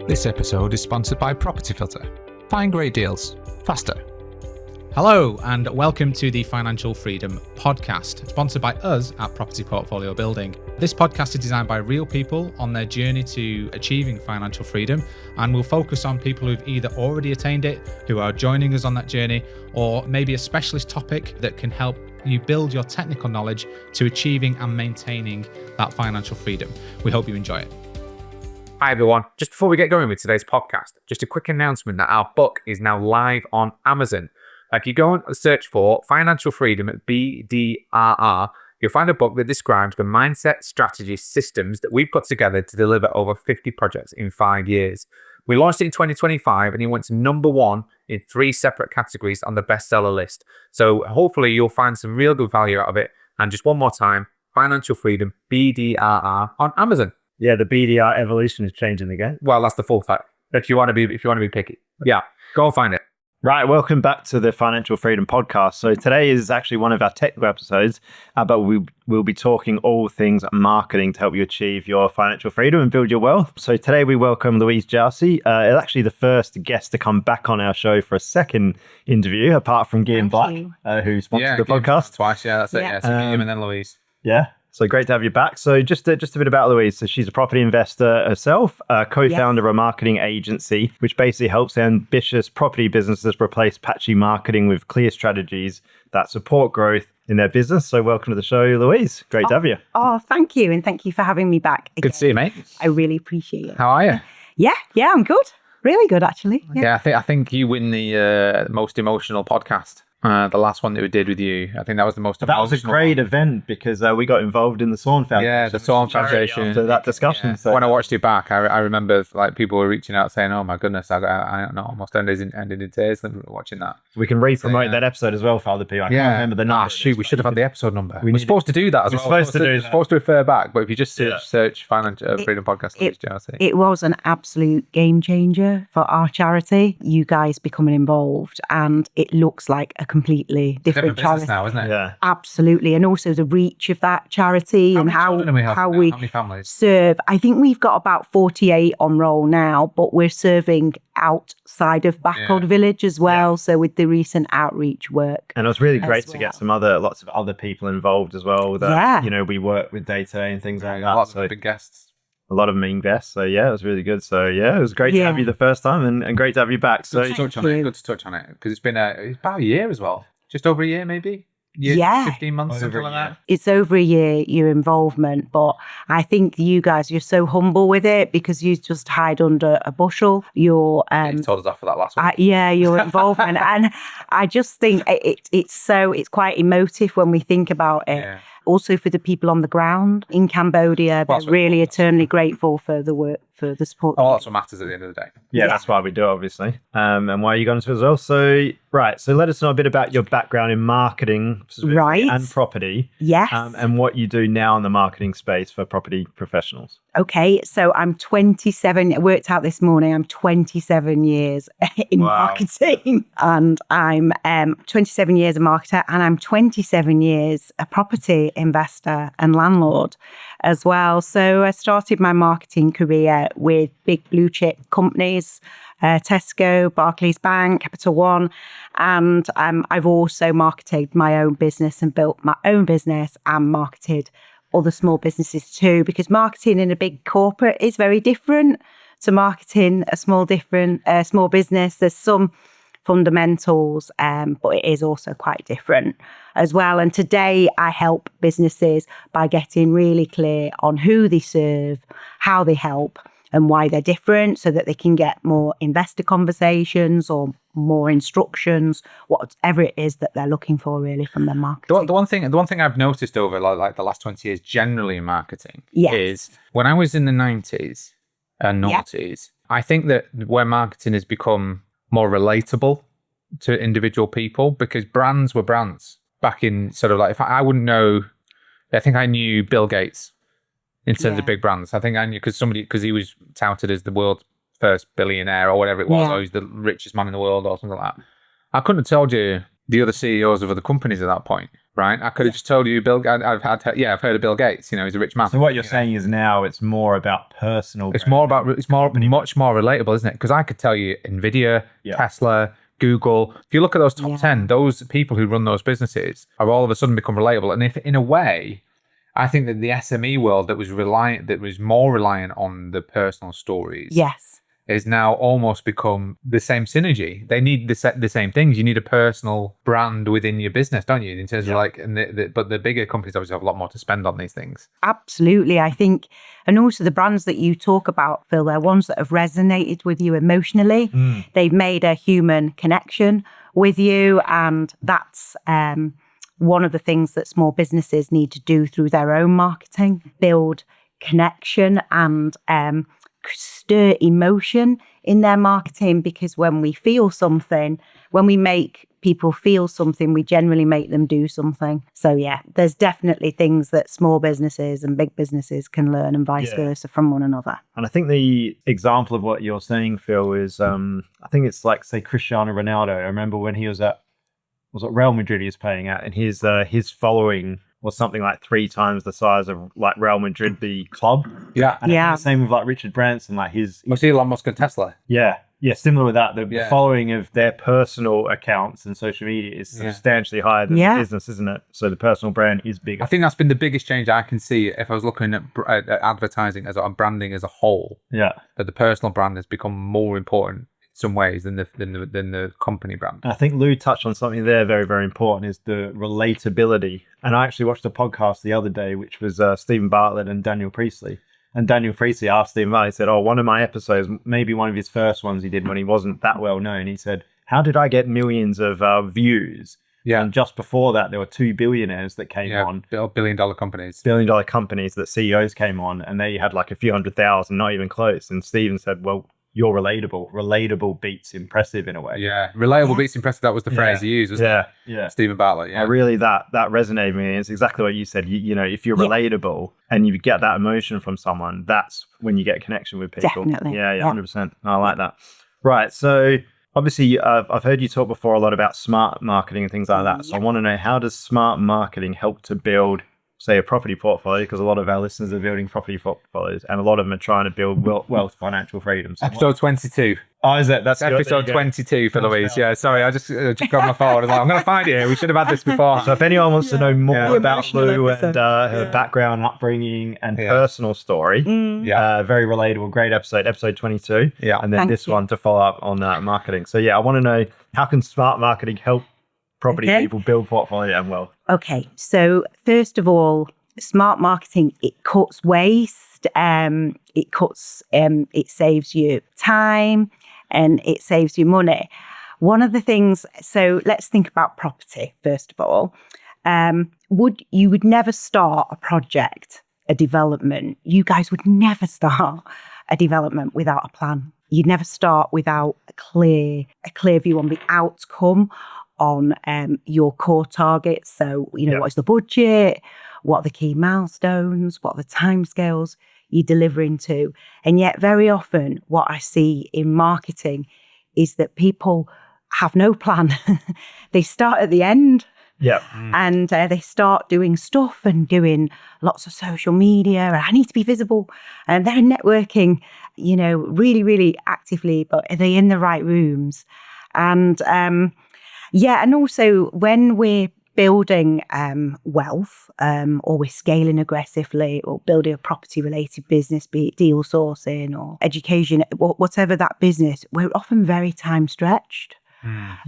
This episode is sponsored by Property Filter. Find great deals faster. Hello, and welcome to the Financial Freedom podcast, sponsored by us at Property Portfolio Building. This podcast is designed by real people on their journey to achieving financial freedom, and we'll focus on people who've either already attained it, who are joining us on that journey, or maybe a specialist topic that can help you build your technical knowledge to achieving and maintaining that financial freedom. We hope you enjoy it. Hi everyone, just before we get going with today's podcast, just a quick announcement that our book is now live on Amazon. If you go and search for Financial Freedom at BDRR, you'll find a book that describes the mindset, strategies, systems that we've put together to deliver over 50 projects in 5 years. We launched it in 2025 and it went to number 1 in 3 separate categories on the bestseller list. So hopefully you'll find some real good value out of it. And just one more time, Financial Freedom, BDRR on Amazon. Yeah, the BDR evolution is changing again. Well, that's the full title. If you want to be picky. Yeah, go and find it. Right, welcome back to the Financial Freedom podcast. So today is actually one of our technical episodes, but we'll be talking all things marketing to help you achieve your financial freedom and build your wealth. So today we welcome Louise Jarcy. It's actually the first guest to come back on our show for a second interview, apart from Guillaume Black, who sponsored the podcast. Twice, that's it. Yeah, so Guillaume and then Louise. Yeah. So great to have you back. So just a bit about Louise. So she's a property investor herself, co-founder of a marketing agency, which basically helps ambitious property businesses replace patchy marketing with clear strategies that support growth in their business. So welcome to the show, Louise. Great to have you. Oh, thank you. And thank you for having me back again. Good to see you, mate. I really appreciate it. How are you? Yeah, I'm good. Really good, actually. Yeah, I think you win the most emotional podcast. The last one that we did with you, I think that was the most emotional. That was a great event because we got involved in the Sawn Foundation. Yeah, the Sawn Foundation. After that discussion. Yeah. So when I watched it back, I remember like people were reaching out saying, "Oh my goodness, I don't know, almost ended in tears watching that." We can re-promote that episode as well for other people. I can't remember the number. Shoot, we should have had the episode number. We're supposed to do that as well. We're supposed to refer back, but if you just search Financial Freedom Podcast, it was an absolute game changer for our charity. You guys becoming involved, and it looks like a completely different charity now, isn't it? Yeah, absolutely. And also the reach of that charity and how many families serve. I think we've got about 48 on roll now, but we're serving outside of Backward Village as well. So with the recent outreach work, and it was really great to get lots of other people involved as well. That we work with data and things like that. Lots of big guests. A lot of main guests. So it was really good. So it was great to have you the first time and great to have you back. So good to touch on it because it's been about a year as well. Just over a year, maybe? 15 months, something like that. It's over a year, your involvement. But I think you guys, you're so humble with it because you just hide under a bushel. You told us off for that last one. Your involvement. And I just think it's quite emotive when we think about it. Yeah. Also for the people on the ground in Cambodia, they're really eternally grateful for the work, for the support. Oh, that's what matters at the end of the day. Yeah, that's why we do it, obviously. And why you got into it as well. So let us know a bit about your background in marketing and property. Yes. And what you do now in the marketing space for property professionals. Okay, so I'm 27, I worked out this morning, I'm 27 years in marketing, and I'm 27 years a marketer, and I'm 27 years a property investor and landlord as well. So I started my marketing career with big blue chip companies, Tesco, Barclays Bank, Capital One, and I've also marketed my own business and built my own business and marketed other small businesses too, because marketing in a big corporate is very different to marketing a small business. There's some fundamentals, but it is also quite different as well. And today I help businesses by getting really clear on who they serve, how they help, and why they're different so that they can get more investor conversations or more instructions, whatever it is that they're looking for really from their marketing. The one thing I've noticed over like the last 20 years generally in marketing is when I was in the 90s and noughties, I think that where marketing has become more relatable to individual people because brands were brands back in sort of like, if I wouldn't know, I think I knew Bill Gates in terms of big brands. I think I knew because he was touted as the world's first billionaire or whatever it was, or he's the richest man in the world or something like that. I couldn't have told you the other CEOs of other companies at that point. right? I could have just told you I've heard of Bill Gates. He's a rich man. So what you're saying is now it's more about personal. It's much more relatable, isn't it? Because I could tell you Nvidia, Tesla, Google. If you look at those top 10, those people who run those businesses are all of a sudden become relatable. And if in a way, I think that the SME world that was more reliant on the personal stories. Yes. Is now almost become the same synergy. They need the same things. You need a personal brand within your business, don't you? In terms of but the bigger companies obviously have a lot more to spend on these things. Absolutely. I think, and also the brands that you talk about, Phil, they're ones that have resonated with you emotionally. They've made a human connection with you. And that's one of the things that small businesses need to do through their own marketing, build connection and stir emotion in their marketing, because when we feel something, when we make people feel something, we generally make them do something. So there's definitely things that small businesses and big businesses can learn and vice versa from one another. And I think the example of what you're saying, Phil, is I think it's like, say, Cristiano Ronaldo. I remember when he was at Real Madrid he was playing at, and his following was something like 3 times the size of like Real Madrid, the club. Yeah. And I think the same with like Richard Branson, like was Elon Musk and Tesla? Yeah, similar with that. The following of their personal accounts and social media is substantially higher than the business, isn't it? So the personal brand is bigger. I think that's been the biggest change I can see if I was looking at advertising as branding as a whole. Yeah. That the personal brand has become more important some ways than the company brand. I think Lou touched on something there very, very important, is the relatability. And I actually watched a podcast the other day, which was Stephen Bartlett and Daniel Priestley. And Daniel Priestley asked Stephen Bartlett, he said, one of my episodes, maybe one of his first ones he did when he wasn't that well known, he said, how did I get millions of views? Yeah. And just before that, there were 2 billionaires that came on. Billion-dollar companies. Billion-dollar companies that CEOs came on, and they had like a few 100,000, not even close. And Stephen said, well, you're relatable. Relatable beats impressive in a way. Yeah, relatable beats impressive. That was the phrase he used, wasn't it? Yeah. Stephen Bartlett. Yeah. Really, that resonated with me. It's exactly what you said. You know, if you're relatable and you get that emotion from someone, that's when you get a connection with people. Definitely. Yeah, 100%. I like that. Right. So obviously, I've heard you talk before a lot about smart marketing and things like that. So I want to know, how does smart marketing help to build, say, a property portfolio? Because a lot of our listeners are building property portfolios, and a lot of them are trying to build wealth, financial freedom. So episode 22. Oh, is it? That's episode 22 for Louise. Yeah, sorry, I just got my phone. I was like, I'm going to find it here. We should have had this before. So if anyone wants to know more about Lou and her background, upbringing, and personal story, very relatable, great episode 22. Yeah, and then this one to follow up on marketing. So I want to know, how can smart marketing help property people build portfolio and wealth? Okay, so first of all, smart marketing, it cuts waste, it saves you time, and it saves you money. One of the things, so let's think about property first of all. You would never start a project, a development. You guys would never start a development without a plan. You'd never start without a clear view on the outcome, on your core targets. So, what is the budget? What are the key milestones? What are the timescales you're delivering to? And yet very often what I see in marketing is that people have no plan. They start at the end. Yeah. And they start doing stuff and doing lots of social media, and I need to be visible. And they're networking, really, really actively, but are they in the right rooms? And and also when we're building wealth, or we're scaling aggressively, or building a property-related business, be it deal sourcing or education, whatever that business, we're often very time-stretched.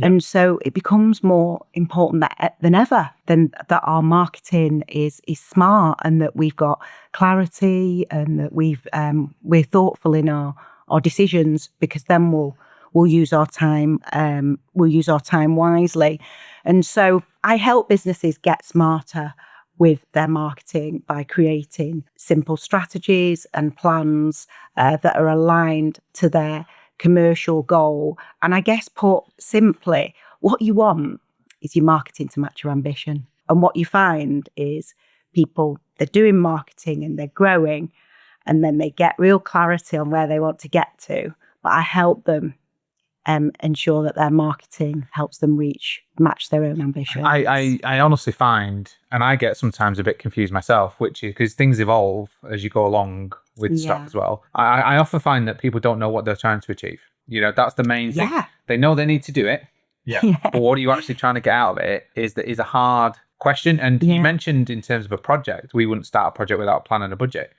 And so it becomes more important than ever that our marketing is smart, and that we've got clarity, and that we're thoughtful in our decisions, because then we'll use our time wisely. And so I help businesses get smarter with their marketing by creating simple strategies and plans that are aligned to their commercial goal. And I guess, put simply, what you want is your marketing to match your ambition. And what you find is people, they're doing marketing and they're growing, and then they get real clarity on where they want to get to. But I help them ensure that their marketing helps them match their own ambitions. I honestly find, and I get sometimes a bit confused myself, which is because things evolve as you go along with stock as well. I often find that people don't know what they're trying to achieve. That's the main thing. They know they need to do it. But what are you actually trying to get out of it is a hard question. And you mentioned in terms of a project, we wouldn't start a project without a plan and a budget.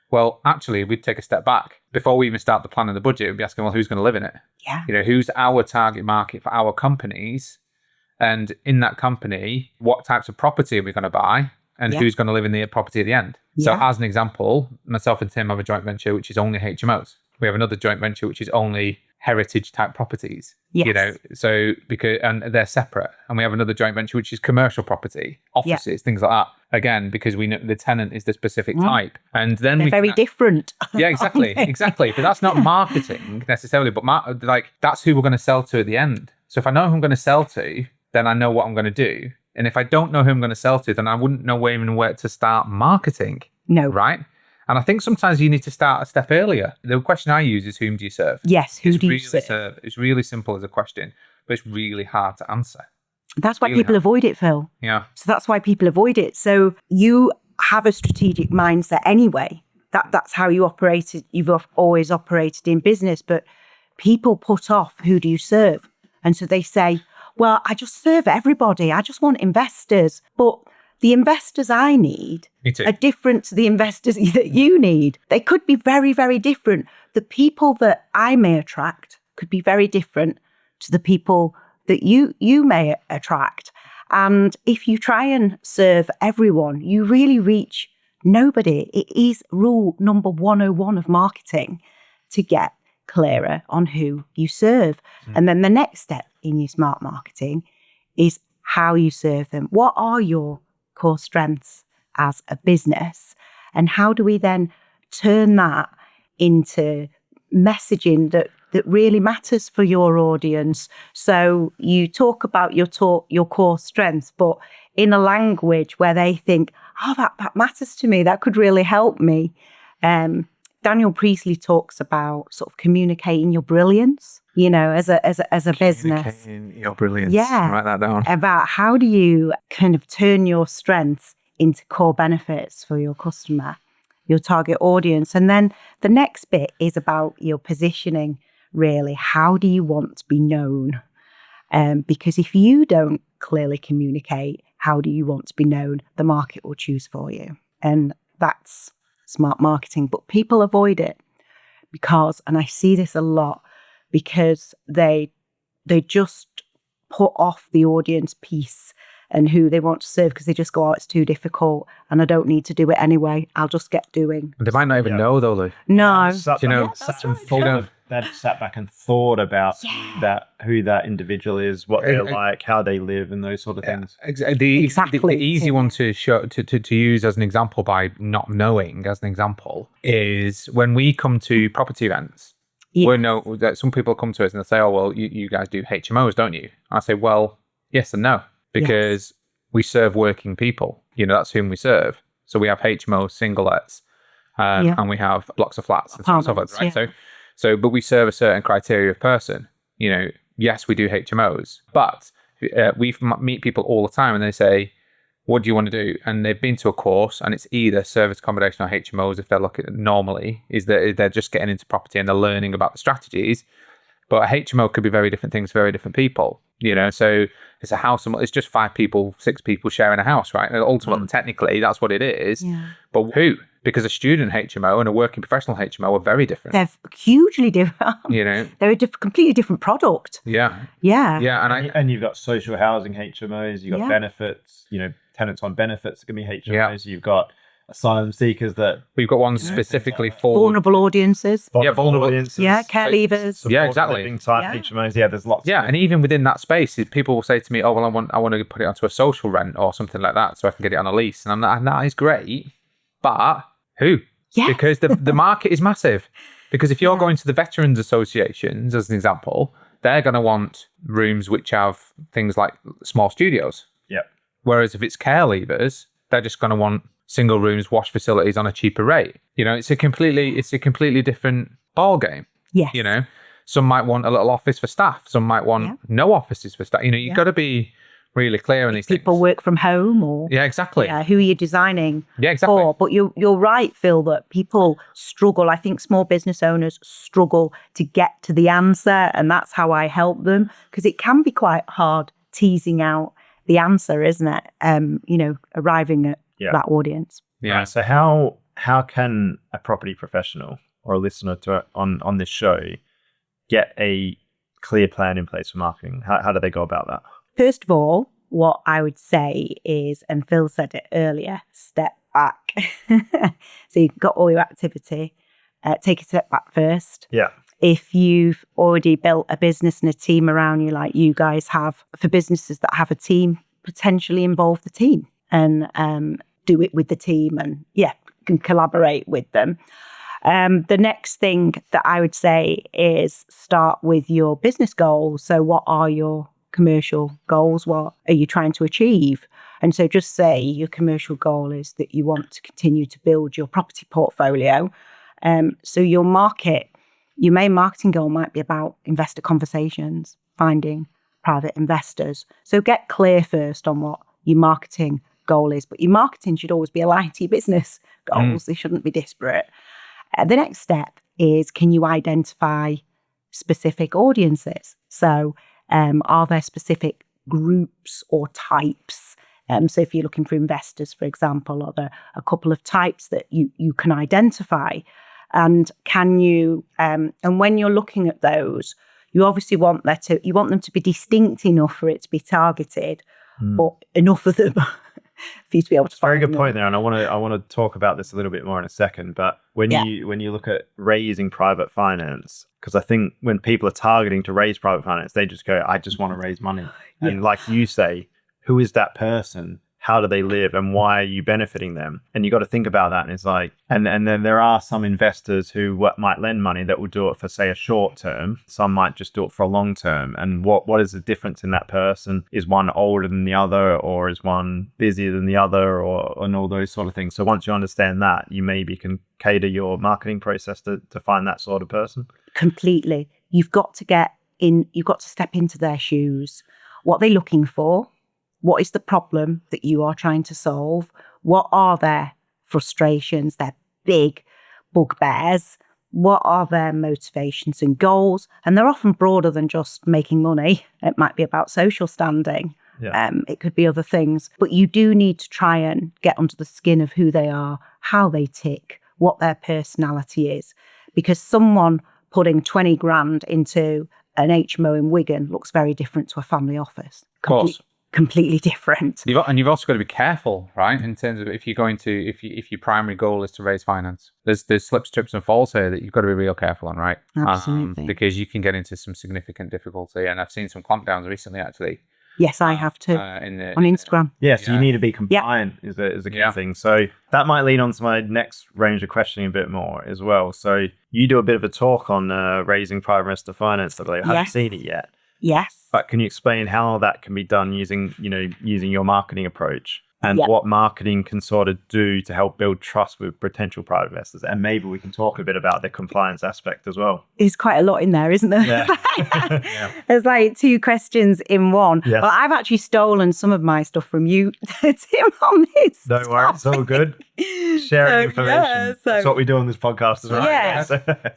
Well, actually, we'd take a step back. Before we even start the plan and the budget, we'd be asking, well, who's going to live in it? Who's our target market for our companies? And in that company, what types of property are we going to buy? And who's going to live in the property at the end? So as an example, myself and Tim have a joint venture, which is only HMOs. We have another joint venture, which is only heritage type properties. So and they're separate. And we have another joint venture, which is commercial property, offices, things like that. Again, because we know the tenant is the specific type. And then they're very different. Yeah, exactly. But that's not marketing necessarily, but that's who we're going to sell to at the end. So if I know who I'm going to sell to, then I know what I'm going to do. And if I don't know who I'm going to sell to, then I wouldn't know where to start marketing. No. Right? And I think sometimes you need to start a step earlier. The question I use is, whom do you serve? Yes, who do you serve? It's really simple as a question, but it's really hard to answer. That's why people avoid it, Phil. Yeah. So that's why people avoid it. So you have a strategic mindset anyway. That's how you operated. You've always operated in business, but people put off, who do you serve? And so they say, well, I just serve everybody. I just want investors. But the investors I need are different to the investors that you need. They could be very, very different. The people that I may attract could be very different to the people that you may attract. And if you try and serve everyone, you really reach nobody. It is rule number 101 of marketing to get clearer on who you serve. And then the next step in your smart marketing is how you serve them. What are your core strengths as a business? And how do we then turn that into messaging that really matters for your audience? So you talk about your core strengths, but in a language where they think, oh, that matters to me, that could really help me. Daniel Priestley talks about sort of communicating your brilliance, as a business. Communicating your brilliance. Yeah. Write that down. About how do you kind of turn your strengths into core benefits for your customer, your target audience. And then the next bit is about your positioning, really. How do you want to be known? Because if you don't clearly communicate, how do you want to be known? The market will choose for you. And that's smart marketing, but people avoid it because, and I see this a lot, because they just put off the audience piece and who they want to serve because they just go, oh, it's too difficult and I don't need to do it anyway. I'll just get doing. They might not even know though, Lou. No. They've sat back and thought about who that individual is, what they're like, how they live, and those sort of things. Exactly. The easy one to show to use as an example by not knowing, as an example, is when we come to property events. Yes. That some people come to us and they say, "Oh, well, you guys do HMOs, don't you?" I say, "Well, yes and no, because we serve working people. That's whom we serve. So we have HMOs, singlets, and we have blocks of flats and stuff like that, right? So, but we serve a certain criteria of person. Yes, we do HMOs, but we meet people all the time and they say, what do you want to do? And they've been to a course and it's either service accommodation or HMOs if they're looking normally, is that they're just getting into property and they're learning about the strategies. But a HMO could be very different things for very different people. So it's a house, it's just 5 people, 6 people sharing a house, right? And ultimately, technically, that's what it is. Yeah. But who? Because a student HMO and a working professional HMO are very different. They're hugely different. They're a completely different product. Yeah. Yeah. Yeah. And you've got social housing HMOs, you've got benefits, tenants on benefits are going to be HMOs. You've got asylum seekers that... We've got ones specifically for... Vulnerable audiences. Vulnerable audiences. Yeah, care leavers. Exactly. Type HMOs. Yeah, there's lots. Yeah, and even within that space, people will say to me, oh, well, I want to put it onto a social rent or something like that so I can get it on a lease. And I'm like, that is great, but who? Yeah. Because the market is massive. Because if you're going to the veterans associations, as an example, they're going to want rooms which have things like small studios. Yep. Whereas if it's care leavers, they're just going to want single rooms, wash facilities on a cheaper rate. It's a completely different ball game. Yes. Some might want a little office for staff. Some might want no offices for staff. You've got to be really clear on these things. People work from home or exactly. Who are you designing exactly. for? But you're right, Phil, that people struggle. I think small business owners struggle to get to the answer, and that's how I help them, because it can be quite hard teasing out the answer, isn't it? Arriving at that audience. Yeah. Right, so how can a property professional or a listener on this show get a clear plan in place for marketing? How do they go about that? First of all, what I would say is, and Phil said it earlier, step back. So you've got all your activity, take a step back first. Yeah. If you've already built a business and a team around you, like you guys have, for businesses that have a team, potentially involve the team and do it with the team and can collaborate with them. The next thing that I would say is start with your business goals. So what are your commercial goals? What are you trying to achieve? And so just say your commercial goal is that you want to continue to build your property portfolio. So your main marketing goal might be about investor conversations, finding private investors. So get clear first on what your marketing goal is. But your marketing should always be aligned to your business goals. They shouldn't be disparate. The next step is, can you identify specific audiences? So are there specific groups or types? So if you're looking for investors, for example, are there a couple of types that you can identify? And can you, and when you're looking at those, you obviously want them to be distinct enough for it to be targeted, but enough of them for you to be able to find Very good them. point there, and I want to talk about this a little bit more in a second. But when you look at raising private finance, because I think when people are targeting to raise private finance, they just go, "I just want to raise money," and like you say, who is that person? How do they live, and why are you benefiting them? And you got to think about that. And it's like, and then there are some investors who might lend money that will do it for, say, a short term. Some might just do it for a long term. And what is the difference in that person? Is one older than the other, or is one busier than the other, and all those sort of things. So once you understand that, you maybe can cater your marketing process to find that sort of person. Completely. You've got to step into their shoes. What are they looking for? What is the problem that you are trying to solve? What are their frustrations, their big bugbears? What are their motivations and goals? And they're often broader than just making money. It might be about social standing. Yeah. It could be other things. But you do need to try and get under the skin of who they are, how they tick, what their personality is. Because someone putting 20 grand into an HMO in Wigan looks very different to a family office. Of course. Completely different. You've also got to be careful, right? In terms of if your primary goal is to raise finance, there's slips, trips, and falls here that you've got to be real careful on, right? Absolutely. Because you can get into some significant difficulty, and I've seen some clampdowns recently, actually. Yes, I have too. On Instagram. Yes, you need to be compliant is a key thing. So that might lead on to my next range of questioning a bit more as well. So you do a bit of a talk on raising private investor finance. I haven't seen it yet. Yes. But can you explain how that can be done using your marketing approach, and what marketing can sort of do to help build trust with potential private investors? And maybe we can talk a bit about the compliance aspect as well. There's quite a lot in there, isn't there? Yeah. There's like 2 questions in one. Yes. Well, I've actually stolen some of my stuff from you, Tim, on this. Don't worry, it's all good. Sharing information. That's what we do on this podcast as well. Yeah.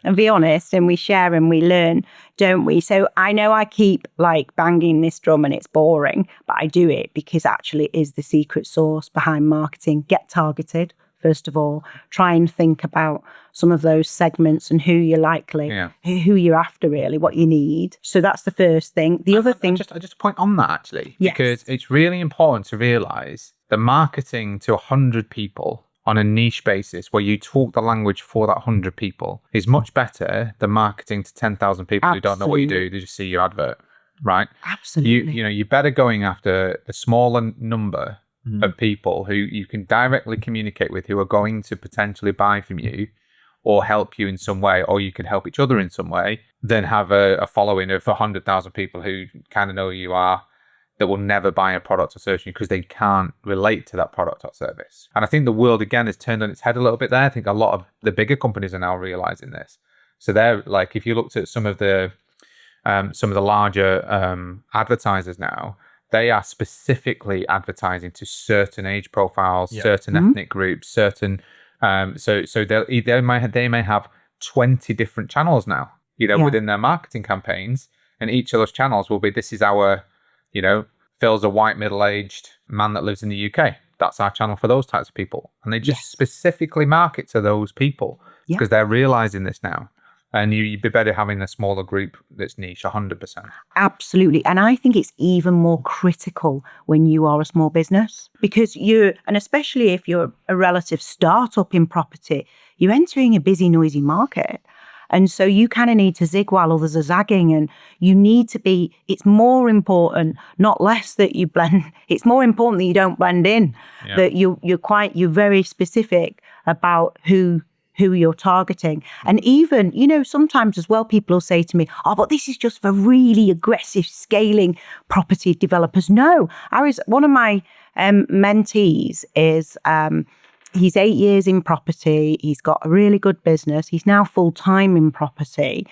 And be honest, and we share and we learn, don't we? So I know I keep like banging this drum and it's boring, but I do it because actually it is the secret sauce behind marketing. Get targeted, first of all. Try and think about some of those segments and who you're who you're after, really, what you need. So that's the first thing. The other thing... Just point on that, actually, because it's really important to realise that marketing to 100 people on a niche basis where you talk the language for that 100 people is much better than marketing to 10,000 people who don't know what you do. They just see your advert, right? Absolutely. You're better going after a smaller number of people who you can directly communicate with, who are going to potentially buy from you or help you in some way, or you can help each other in some way, than have a following of 100,000 people who kind of know who you are, that will never buy a product or service because they can't relate to that product or service. And I think the world, again, has turned on its head a little bit there. I think a lot of the bigger companies are now realizing this. So they're like, if you looked at some of the some of the larger advertisers now, they are specifically advertising to certain age profiles, certain ethnic groups, certain. So they may have 20 different channels now, within their marketing campaigns, and each of those channels will be, this is our, Phil's a white middle-aged man that lives in the UK. That's our channel for those types of people, and they just specifically market to those people because they're realizing this now. And you'd be better having a smaller group that's niche, 100%. Absolutely. And I think it's even more critical when you are a small business, because and especially if you're a relative startup in property, you're entering a busy, noisy market. And so you kind of need to zig while others are zagging, and you need to be, it's more important, not less, that you blend. It's more important that you don't blend in, that you're very specific about who you're targeting. And even, sometimes as well, people will say to me, oh, but this is just for really aggressive scaling property developers. No, one of my mentees is, he's 8 years in property. He's got a really good business. He's now full-time in property.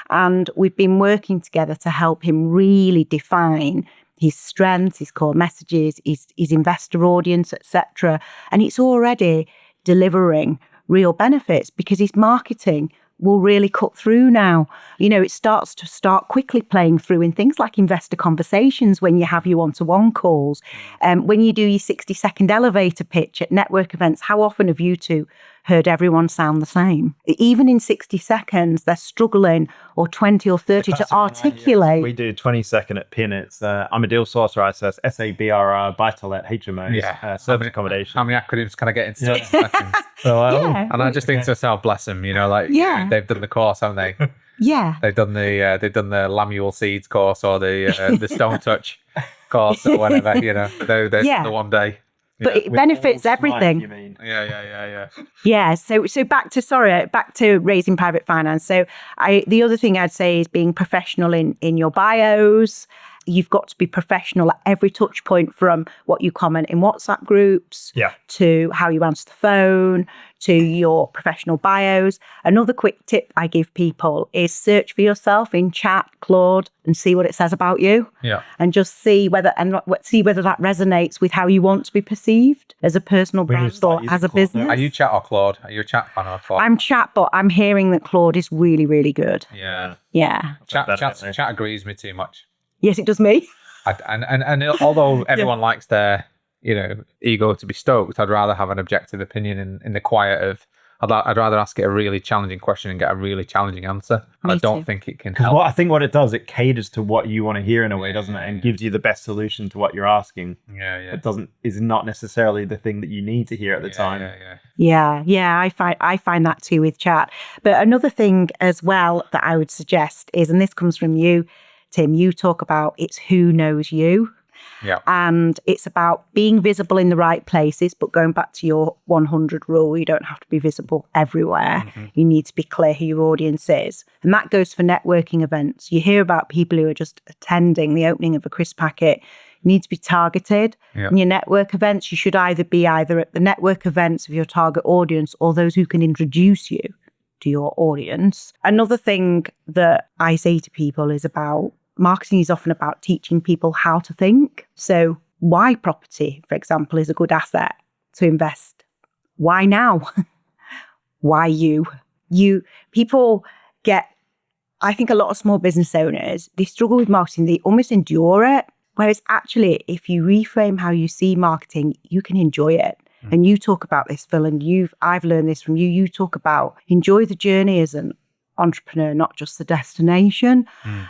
And we've been working together to help him really define his strengths, his core messages, his investor audience, etc. And it's already delivering real benefits because his marketing will really cut through now. It starts to start quickly playing through in things like investor conversations when you have your one-to-one calls. When you do your 60-second elevator pitch at network events, how often have you two heard everyone sound the same? Even in 60 seconds, they're struggling, or 20 or 30 to articulate. We do 20-second at PIN. It's I'm a deal sourcer. I says SABRR, buy-to-let, HMOs, service accommodation. How many acronyms can I get in 30 seconds? And I just think to myself, bless them, they've done the course, haven't they? Yeah. They've done the Lamuel Seeds course, or the Stone Touch course, or whatever, the one day. But it benefits everything. You mean? Yeah. Yeah. So back to raising private finance. So the other thing I'd say is being professional in your bios. You've got to be professional at every touch point, from what you comment in WhatsApp groups to how you answer the phone to your professional bios. Another quick tip I give people is search for yourself in chat, Claude, and see what it says about you. Yeah. And just see whether that resonates with how you want to be perceived as a personal brand or as a business. Are you chat or Claude? Are you a chat fan or Claude? I'm chat, but I'm hearing that Claude is really, really good. Yeah. Yeah. Chat agrees with me too much. Yes, it does me. And although everyone likes their, ego to be stoked, I'd rather have an objective opinion in the quiet of, I'd rather ask it a really challenging question and get a really challenging answer. And I don't think it can help. I think what it does, it caters to what you want to hear in a way, doesn't it? And gives you the best solution to what you're asking. Yeah. It is not necessarily the thing that you need to hear at the time. Yeah. I find that too with chat. But another thing as well that I would suggest is, and this comes from you, Tim, you talk about it's who knows you. Yeah. And it's about being visible in the right places, but going back to your 100 rule, you don't have to be visible everywhere. Mm-hmm. You need to be clear who your audience is. And that goes for networking events. You hear about people who are just attending the opening of a crisp packet. You need to be targeted. Yeah. In your network events, you should either be at the network events of your target audience or those who can introduce you to your audience. Another thing that I say to people is about marketing is often about teaching people how to think. So why property, for example, is a good asset to invest? Why now? Why you? People get, I think a lot of small business owners, they struggle with marketing. They almost endure it. Whereas actually, if you reframe how you see marketing, you can enjoy it. And you talk about this, Phil, and I've learned this from you. You talk about enjoy the journey as an entrepreneur, not just the destination.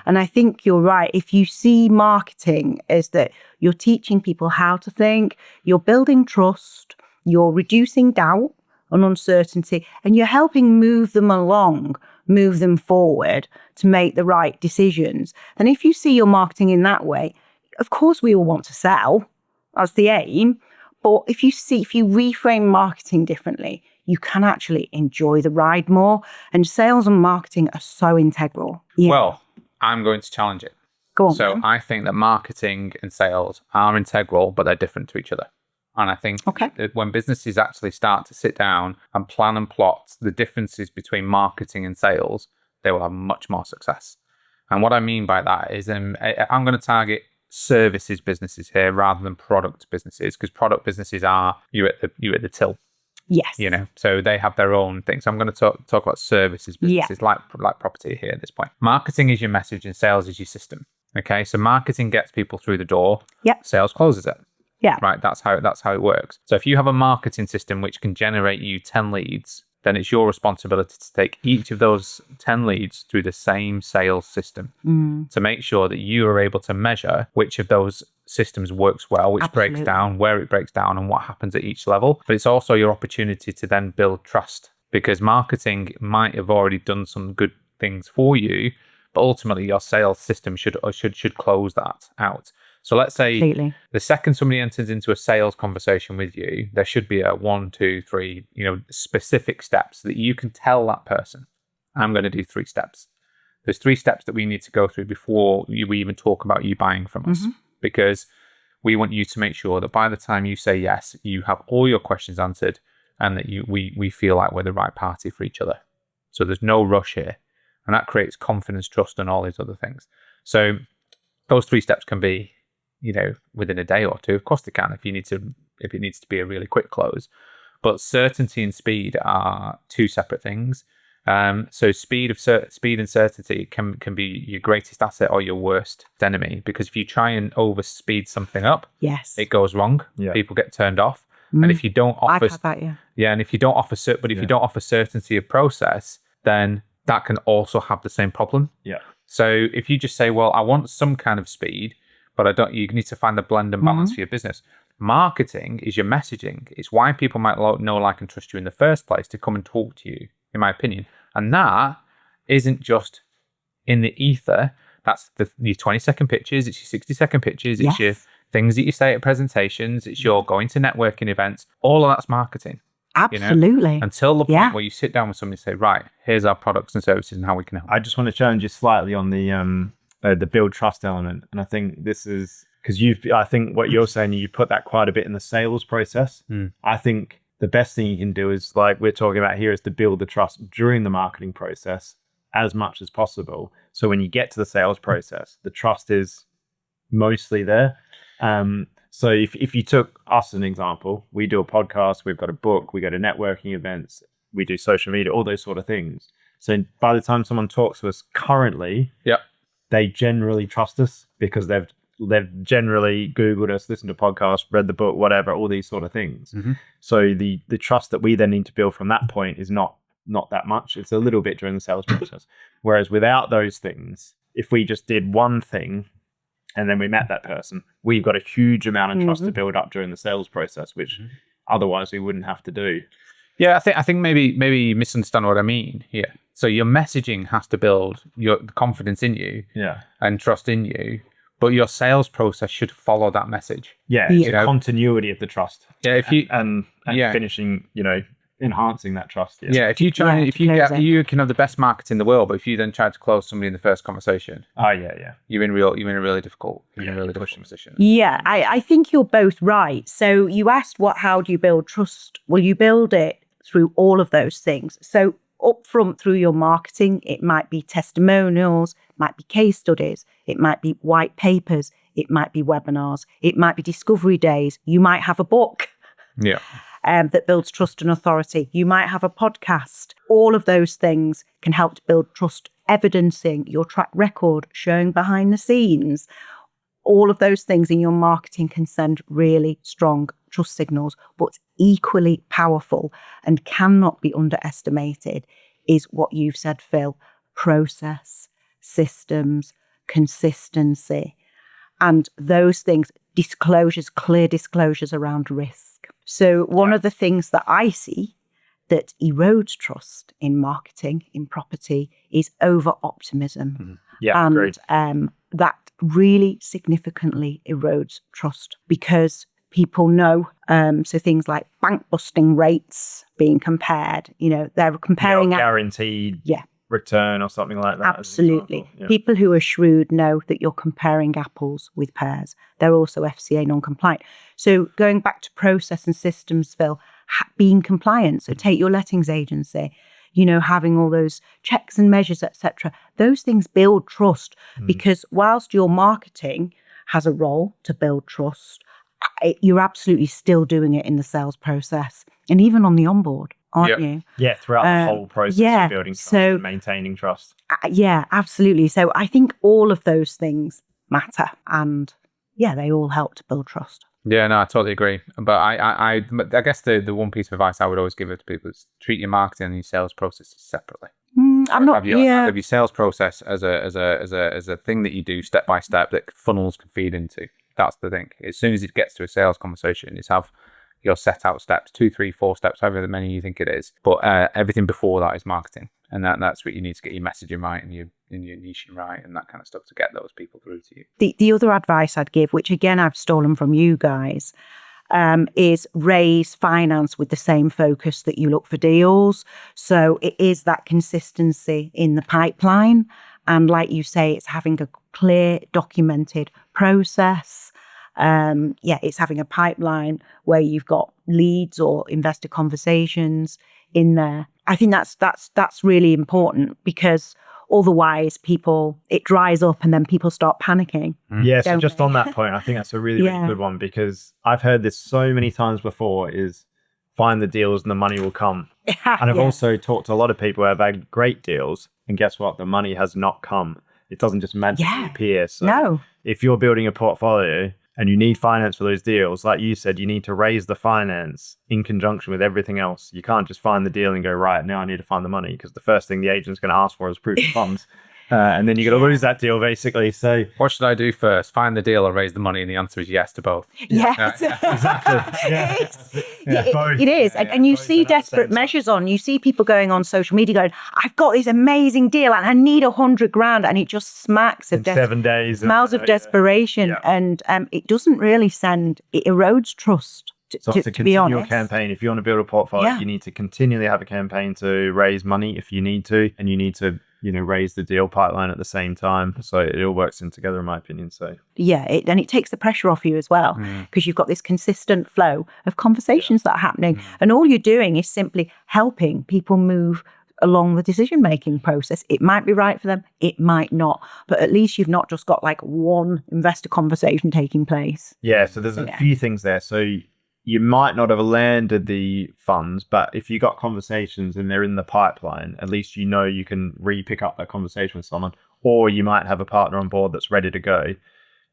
And I think you're right. If you see marketing as that you're teaching people how to think, you're building trust, you're reducing doubt and uncertainty, and you're helping move them along, move them forward to make the right decisions. And if you see your marketing in that way, of course we all want to sell. That's the aim. But if you reframe marketing differently, you can actually enjoy the ride more. And sales and marketing are so integral. Yeah. Well, I'm going to challenge it. Go on. So I think that marketing and sales are integral, but they're different to each other. And I think that when businesses actually start to sit down and plan and plot the differences between marketing and sales, they will have much more success. And what I mean by that is I'm going to target services businesses here rather than product businesses, because product businesses are you at the till. Yes. So they have their own things. So I'm going to talk about services businesses like property here at this point. Marketing is your message and sales is your system. Okay, so marketing gets people through the door. Yep. Sales closes it. Yeah. Right. That's how it works. So if you have a marketing system which can generate you 10 leads, then it's your responsibility to take each of those 10 leads through the same sales system to make sure that you are able to measure which of those systems works well, which breaks down, where it breaks down, and what happens at each level. But it's also your opportunity to then build trust, because marketing might have already done some good things for you, but ultimately your sales system should close that out. So let's say the second somebody enters into a sales conversation with you, there should be a 1, 2, 3, specific steps that you can tell that person, I'm going to do 3 steps. There's 3 steps that we need to go through before we even talk about you buying from us, because we want you to make sure that by the time you say yes, you have all your questions answered and that we feel like we're the right party for each other. So there's no rush here. And that creates confidence, trust, and all these other things. So those 3 steps can be, within a day or 2. Of course they can if it needs to be a really quick close. But certainty and speed are 2 separate things. So speed and certainty can be your greatest asset or your worst enemy, because if you try and overspeed something up, it goes wrong. Yeah. People get turned off. And if you don't offer, I've had that, and if you don't offer, if you don't offer certainty of process, then that can also have the same problem. Yeah. So if you just say, well, I want some kind of speed, but you need to find the blend and balance for your business. Marketing is your messaging. It's why people might know, like, and trust you in the first place to come and talk to you, in my opinion. And that isn't just in the ether. That's your 20-second pictures. It's your 60-second pictures. It's your things that you say at presentations. It's your going to networking events. All of that's marketing. Absolutely. Until the point where you sit down with somebody and say, right, here's our products and services and how we can help. I just want to challenge you slightly on the build trust element. And I think this is because I think what you're saying, you put that quite a bit in the sales process. I think the best thing you can do is, like we're talking about here, is to build the trust during the marketing process as much as possible. So when you get to the sales process, the trust is mostly there. So if you took us as an example, we do a podcast, we've got a book, we go to networking events, we do social media, all those sort of things. So by the time someone talks to us currently, they generally trust us because they've generally Googled us, listened to podcasts, read the book, whatever, all these sort of things. So the trust that we then need to build from that point is not that much. It's a little bit during the sales process. Whereas without those things, if we just did one thing and then we met that person, we've got a huge amount of trust to build up during the sales process, which otherwise we wouldn't have to do. Yeah, I think maybe you misunderstand what I mean here. So your messaging has to build your confidence in you and trust in you, but your sales process should follow that message. Yeah, it's a continuity of the trust. Yeah, if you and finishing, enhancing that trust. If you you can have the best marketing in the world, but if you then try to close somebody in the first conversation, you're in a really difficult position. Yeah, I think you're both right. So you asked how do you build trust? Well, you build it through all of those things. So up front through your marketing, it might be testimonials, it might be case studies, it might be white papers, it might be webinars, it might be discovery days. You might have a book. Yeah. That builds trust and authority. You might have a podcast. All of those things can help to build trust, evidencing your track record, showing behind the scenes. All of those things in your marketing can send really strong trust signals, but equally powerful and cannot be underestimated is what you've said, Phil: process, systems, consistency, and those things, disclosures, clear disclosures around risk. So one of the things that I see that erodes trust in marketing, in property, is over-optimism. Yeah, agreed. And that really significantly erodes trust because people know. So things like bank busting rates being compared, they're comparing guaranteed return or something like that. Absolutely. People who are shrewd know that you're comparing apples with pears. They're also FCA non-compliant. So going back to process and systems, Phil, being compliant. So take your lettings agency. having all those checks and measures, etc. Those things build trust because whilst your marketing has a role to build trust, you're absolutely still doing it in the sales process and even on the onboard, aren't you? Yeah, throughout the whole process of building trust and maintaining trust. Yeah, absolutely. So I think all of those things matter and they all help to build trust. Yeah, no, I totally agree. But I guess the one piece of advice I would always give it to people is treat your marketing and your sales processes separately. I'm not. Have your sales process as a thing that you do step by step that funnels can feed into. That's the thing. As soon as it gets to a sales conversation, is have your set out steps, 2, 3, 4 steps, however many you think it is. But everything before that is marketing, and that's what you need to get your messaging right and your niching right and that kind of stuff to get those people through to you. The other advice I'd give, which again I've stolen from you guys, is raise finance with the same focus that you look for deals. So it is that consistency in the pipeline, and like you say, it's having a clear, documented process. It's having a pipeline where you've got leads or investor conversations in there. I think that's really important because otherwise it dries up and then people start panicking. Yeah, so just on that point, I think that's a really, really good one because I've heard this so many times before is find the deals and the money will come. And I've also talked to a lot of people who have had great deals and guess what? The money has not come. It doesn't just magically appear. So if you're building a portfolio and you need finance for those deals, like you said, you need to raise the finance in conjunction with everything else. You can't just find the deal and go, right, now I need to find the money, because the first thing the agent's going to ask for is proof of funds. And then you're going to lose that deal, basically. So what should I do first? Find the deal or raise the money? And the answer is yes to both. Yes. exactly. It is. And you see desperate measures on. You see people going on social media going, I've got this amazing deal and I need $100,000. And it just smacks of 7 days. Smells of desperation. Yeah. And it doesn't really it erodes trust. So to continue your campaign, if you want to build a portfolio, you need to continually have a campaign to raise money if you need to, and you need to, raise the deal pipeline at the same time. So it all works in together, in my opinion. So and it takes the pressure off you as well, because you've got this consistent flow of conversations that are happening, and all you're doing is simply helping people move along the decision-making process. It might be right for them, it might not, but at least you've not just got like one investor conversation taking place. Yeah, so there's a few things there. So you might not have landed the funds, but if you got conversations and they're in the pipeline, at least you can re-pick up that conversation with someone, or you might have a partner on board that's ready to go.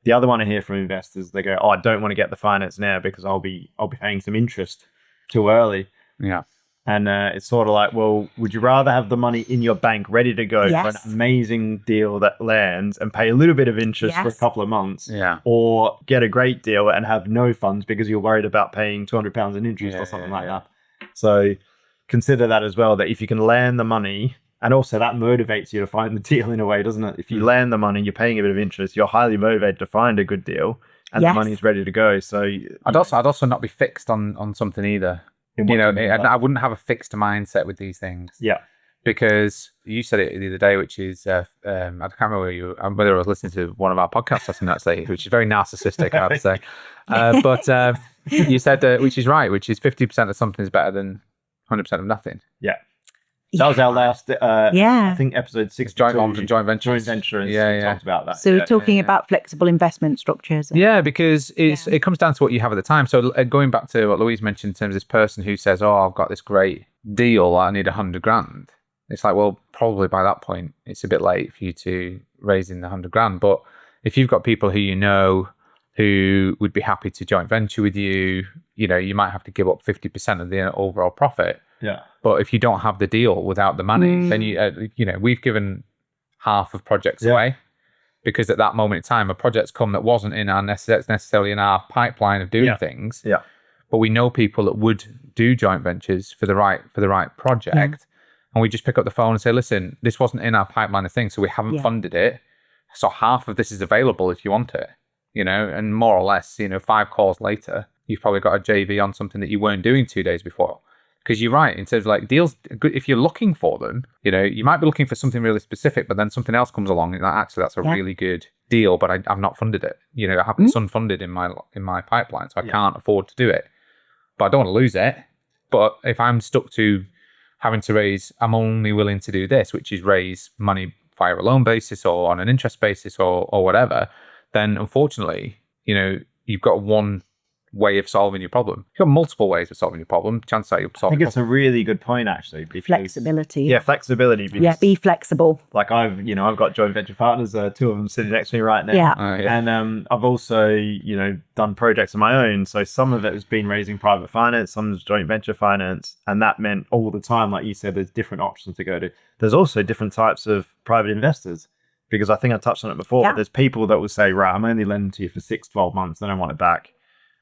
The other one I hear from investors, they go, I don't want to get the finance now because I'll be paying some interest too early. Yeah. And it's sort of like, well, would you rather have the money in your bank ready to go for an amazing deal that lands and pay a little bit of interest for a couple of months, or get a great deal and have no funds because you're worried about paying £200 in interest or something like that? So consider that as well, that if you can land the money, and also that motivates you to find the deal in a way, doesn't it? If you land the money, you're paying a bit of interest, you're highly motivated to find a good deal, and the money's ready to go. So I'd also not be fixed on something either. I wouldn't have a fixed mindset with these things. Yeah. Because you said it the other day, which is, I can't remember whether I was listening to one of our podcasts or something that day, which is very narcissistic, I have to say. But you said, which is right, which is 50% of something is better than 100% of nothing. Yeah. That was our last, I think, episode 6. Joint venture. Joint venture. We talked about that. So we're talking about flexible investment structures. Yeah, because it comes down to what you have at the time. So going back to what Louise mentioned in terms of this person who says, oh, I've got this great deal, I need $100,000. It's like, well, probably by that point, it's a bit late for you to raise in the $100,000. But if you've got people who would be happy to joint venture with you, you might have to give up 50% of the overall profit. Yeah. But if you don't have the deal without the money, then we've given half of projects away, because at that moment in time, a project's come that wasn't in our necessarily in our pipeline of doing things. Yeah. But we know people that would do joint ventures for the right project, and we just pick up the phone and say, listen, this wasn't in our pipeline of things, so we haven't funded it. So half of this is available if you want it. And more or less, 5 calls later, you've probably got a JV on something that you weren't doing 2 days before. Because you're right, in terms of like deals, if you're looking for them, you might be looking for something really specific, but then something else comes along and actually that's a really good deal, but I've not funded it. I have it's unfunded in my pipeline, so I can't afford to do it. But I don't want to lose it. But if I'm stuck to having to raise, I'm only willing to do this, which is raise money via a loan basis or on an interest basis or whatever, then unfortunately, you've got one way of solving your problem. You've got multiple ways of solving your problem. Chances are you'll solve it. I think it's a really good point, actually. Because, Flexibility. Yeah, flexibility. Because, be flexible. Like I've got joint venture partners, 2 of them sitting next to me right now. Yeah. And I've also, done projects of my own. So some of it has been raising private finance, some is joint venture finance. And that meant all the time, like you said, there's different options to go to. There's also different types of private investors. Because I think I touched on it before. Yeah. There's people that will say, right, I'm only lending to you for 6-12 months, then I want it back.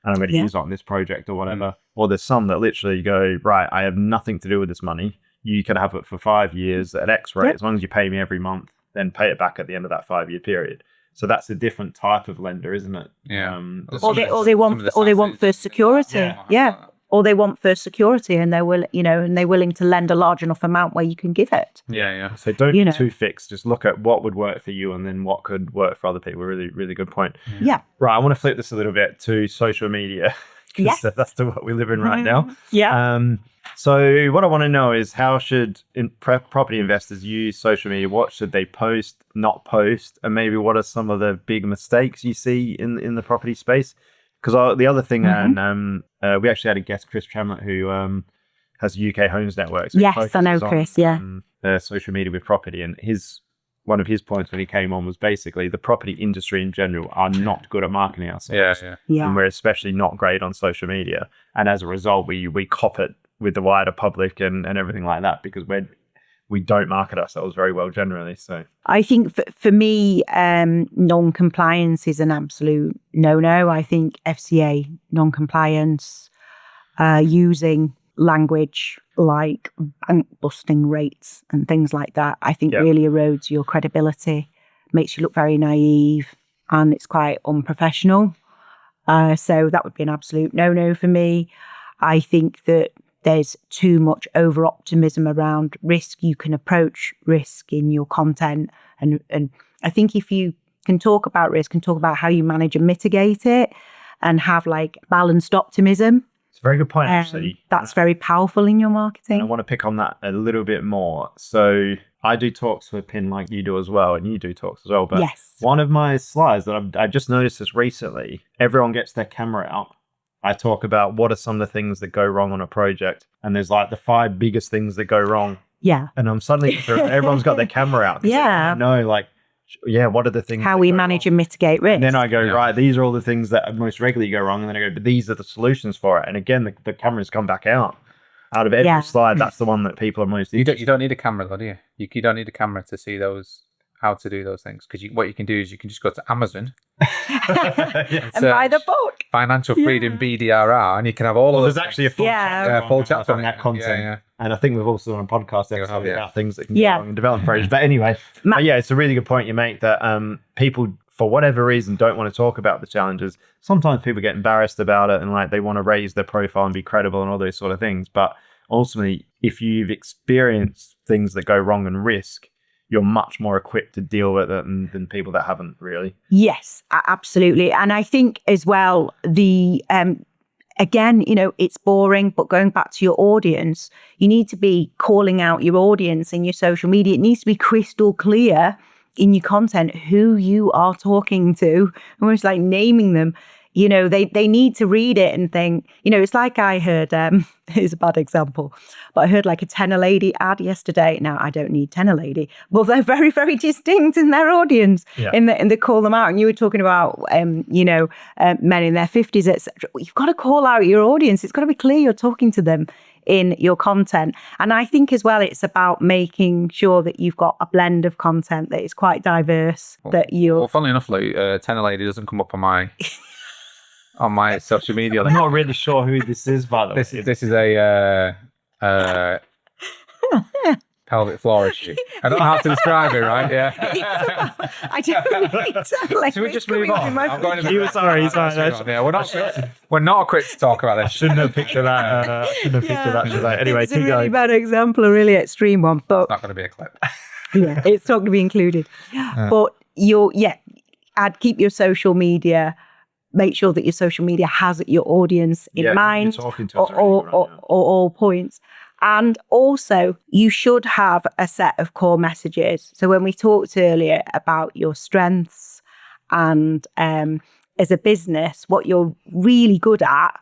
And I'm going to use it on this project or whatever. Or there's some that literally go, right, I have nothing to do with this money. You can have it for 5 years at X rate. As long as you pay me every month, then pay it back at the end of that 5-year period. So that's a different type of lender, isn't it? Yeah. Or they want first security. Yeah. Or they want first security, and they're willing to lend a large enough amount where you can give it. Yeah. So don't be too fixed. Just look at what would work for you and then what could work for other people. Really, really good point. Yeah. Right. I want to flip this a little bit to social media. Yes. That's the what we live in right now. Yeah. So what I want to know is how should property investors use social media? What should they post, not post? And maybe what are some of the big mistakes you see in the property space? Because the other thing, and we actually had a guest, Chris Tremlett, who has UK Homes Network. So yes, I know Chris, social media with property. And one of his points when he came on was basically the property industry in general are not good at marketing ourselves. Yeah. And we're especially not great on social media. And as a result, we cop it with the wider public and everything like that because we don't market ourselves very well generally. So I think for me, non-compliance is an absolute no-no. I think FCA non-compliance, using language like bank busting rates and things like that, I think really erodes your credibility, makes you look very naive, and it's quite unprofessional. So that would be an absolute no-no for me. I think that there's too much over-optimism around risk. You can approach risk in your content. And I think if you can talk about risk and talk about how you manage and mitigate it and have like balanced optimism. It's a very good point, actually. That's very powerful in your marketing. And I want to pick on that a little bit more. So I do talks for PIN like you do as well, and you do talks as well. But one of my slides that I just noticed this recently, everyone gets their camera out. I talk about what are some of the things that go wrong on a project. And there's like the 5 biggest things that go wrong. Yeah. And I'm suddenly, everyone's got their camera out. Yeah. What are the things? How we manage and mitigate risk. And then I go, right, these are all the things that most regularly go wrong. And then I go, but these are the solutions for it. And again, the cameras come back out. Out of every slide, that's the one that people are most interested. You don't need a camera though, do you? You don't need a camera to see how to do those things. Because what you can do is you can just go to Amazon and buy the book. Financial Freedom BDRR, and you can have all of There's actually a full chapter on that content. Yeah. And I think we've also done a podcast episode about things that can go wrong in development projects. But anyway, it's a really good point you make that people, for whatever reason, don't want to talk about the challenges. Sometimes people get embarrassed about it and like they want to raise their profile and be credible and all those sort of things. But ultimately, if you've experienced things that go wrong and risk, you're much more equipped to deal with it than people that haven't really. Yes, absolutely. And I think as well, again, it's boring, but going back to your audience, you need to be calling out your audience in your social media. It needs to be crystal clear in your content who you are talking to, almost like naming them. They need to read it and think, it's like I heard, here's a bad example, but I heard like a Tenor Lady ad yesterday. Now, I don't need Tenor Lady, but they're very, very distinct in their audience and they call them out. And you were talking about, men in their 50s, etc. You've got to call out your audience. It's got to be clear you're talking to them in your content. And I think as well, it's about making sure that you've got a blend of content that is quite diverse. Well, funnily enough, Tenor Lady doesn't come up on my... on my social media. I'm not really sure who this is, by the way. This is a pelvic floor issue. I don't know how to describe it, right? Yeah. I don't know exactly. Should we just move on? I'm going to sorry. Yeah, we're not equipped to talk about this. I shouldn't have picked that. Anyway, it's a really bad example, a really extreme one. But it's not going to be a clip. Yeah, it's not going to be included. But keep your social media. Make sure that your social media has your audience in mind you're talking to us or all points. And also, you should have a set of core messages. So when we talked earlier about your strengths and as a business, what you're really good at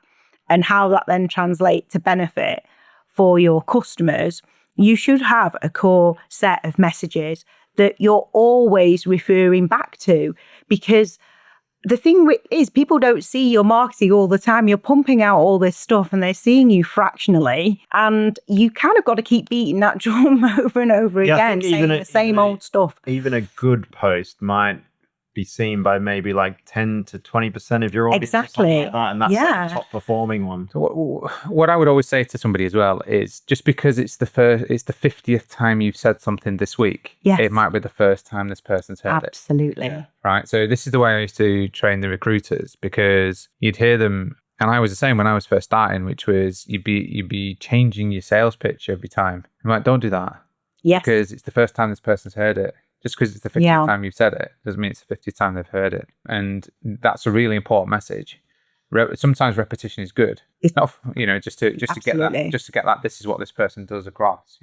and how that then translates to benefit for your customers, you should have a core set of messages that you're always referring back to. Because the thing is, people don't see your marketing all the time. You're pumping out all this stuff and they're seeing you fractionally. And you kind of got to keep beating that drum over and over again, saying the same old stuff. Even a good post might be seen by maybe like 10 to 20% of your audience. Exactly. Like that, and that's like the top performing one. So what I would always say to somebody as well is, just because it's the 50th time you've said something this week, Yes. it might be the first time this person's heard it. Absolutely. Right. So this is the way I used to train the recruiters, because you'd hear them, and I was the same when I was first starting, which was you'd be changing your sales pitch every time. I'm like, don't do that. Yes. Because it's the first time this person's heard it. Just because it's the 50th time you've said it doesn't mean it's the 50th time they've heard it. And that's a really important message. Sometimes repetition is good. It's not, just to get that this is what this person does across,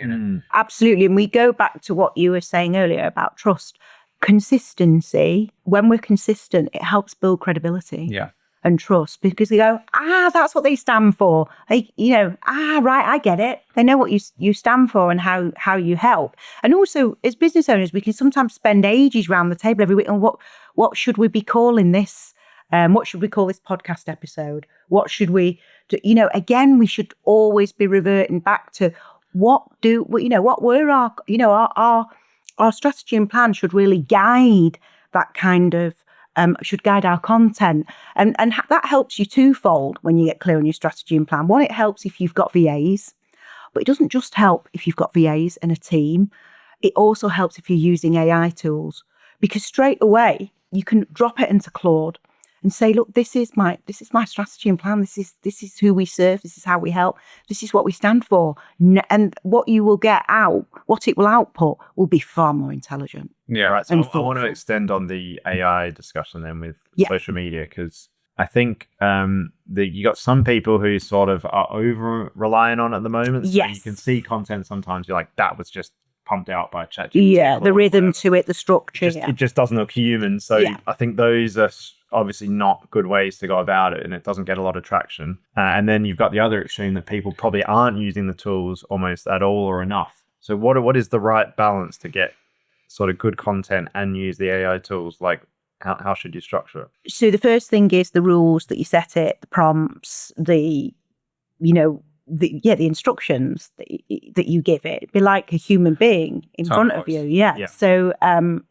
Absolutely. And we go back to what you were saying earlier about trust. Consistency. When we're consistent, it helps build credibility. Yeah. And trust, because they go, that's what they stand for. Right, I get it. They know what you stand for and how you help. And also, as business owners, we can sometimes spend ages around the table every week on what should we be calling this? What should we call this podcast episode? What should we do? Again, we should always be reverting back to what were our strategy and plan should really guide that kind of should guide our content. And that helps you twofold when you get clear on your strategy and plan. One, it helps if you've got VAs, but it doesn't just help if you've got VAs and a team. It also helps if you're using AI tools, because straight away you can drop it into Claude and say, look, this is my strategy and plan. This is who we serve. This is how we help. This is what we stand for. And what you will get out, what it will output, will be far more intelligent. Yeah. Right. So I want to extend on the AI discussion then with social media, because I think you got some people who sort of are over relying on it at the moment. So yes. You can see content sometimes you're like, that was just pumped out by ChatGPT. Yeah, the rhythm to it, the structure. It just doesn't look human. So I think those are obviously not good ways to go about it, and it doesn't get a lot of traction. And then you've got the other extreme that people probably aren't using the tools almost at all or enough. So what is the right balance to get sort of good content and use the AI tools? Like, how should you structure it? So the first thing is the rules that you set it, the prompts, the instructions that you give it. It'd be like a human being in front of you. Yeah. So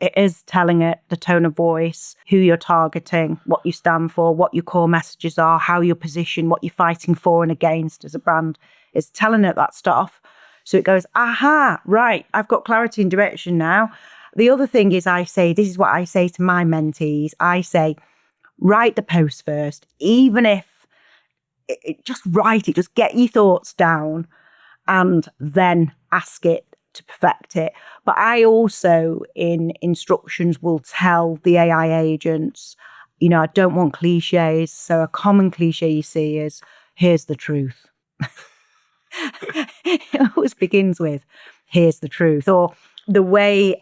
it is telling it the tone of voice, who you're targeting, what you stand for, what your core messages are, how you're positioned, what you're fighting for and against as a brand. It's telling it that stuff. So it goes, right, I've got clarity and direction now. The other thing is this is what I say to my mentees. I say, write the post first, even if just write it, just get your thoughts down and then ask it to perfect it. But I also, in instructions, will tell the AI agents, I don't want cliches. So a common cliche you see is, here's the truth. It always begins with, here's the truth. Or the way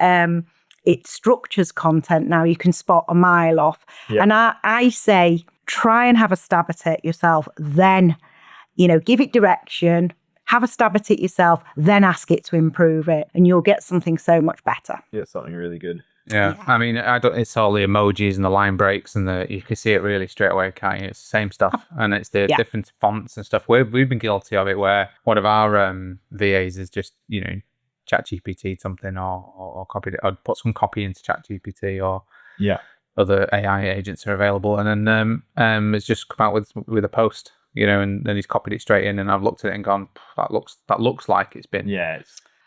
it structures content now, you can spot a mile off. Yeah. And I say, try and have a stab at it yourself. Then, give it direction, have a stab at it yourself, then ask it to improve it. And you'll get something so much better. Yeah, something really good. Yeah. I mean, it's all the emojis and the line breaks and you can see it really straight away, can't you? It's the same stuff. And it's the different fonts and stuff. We've been guilty of it where one of our VAs is just, ChatGPT something or copied it, or put some copy into ChatGPT or other AI agents are available. And then it's just come out with a post, and then he's copied it straight in, and I've looked at it and gone, that looks like it's been. Yeah.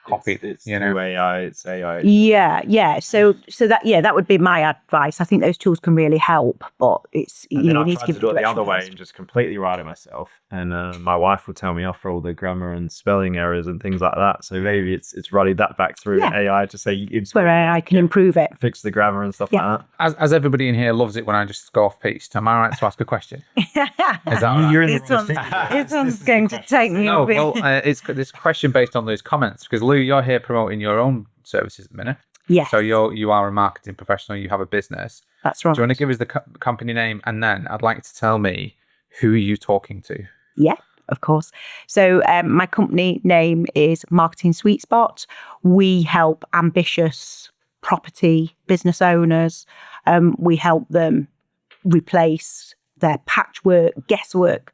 copied. It's you through know, AI. It's AI. Yeah. So that would be my advice. I think those tools can really help, but it's And then you I need tried to to give do it the direction other way first. and just completely write it myself. And my wife will tell me off for all the grammar and spelling errors and things like that. So maybe it's running that back through Yeah. AI to say It's where AI can improve it. fix the grammar and stuff Yeah. like that. as everybody in here loves it when I just go off piste, am I right to ask a question? Is that all right? You're in the This wrong one's, thing. this one's going to take me No, a bit. well, it's this question based on those comments because Lou, you're here promoting your own services at the minute. Yes, So you are a marketing professional. You have a business. that's right. Do you want to give us the company name, and then I'd like to tell me who are you talking to? Yeah, of course. So my company name is Marketing Sweet Spot. We help ambitious property business owners. We help them replace their patchy guesswork,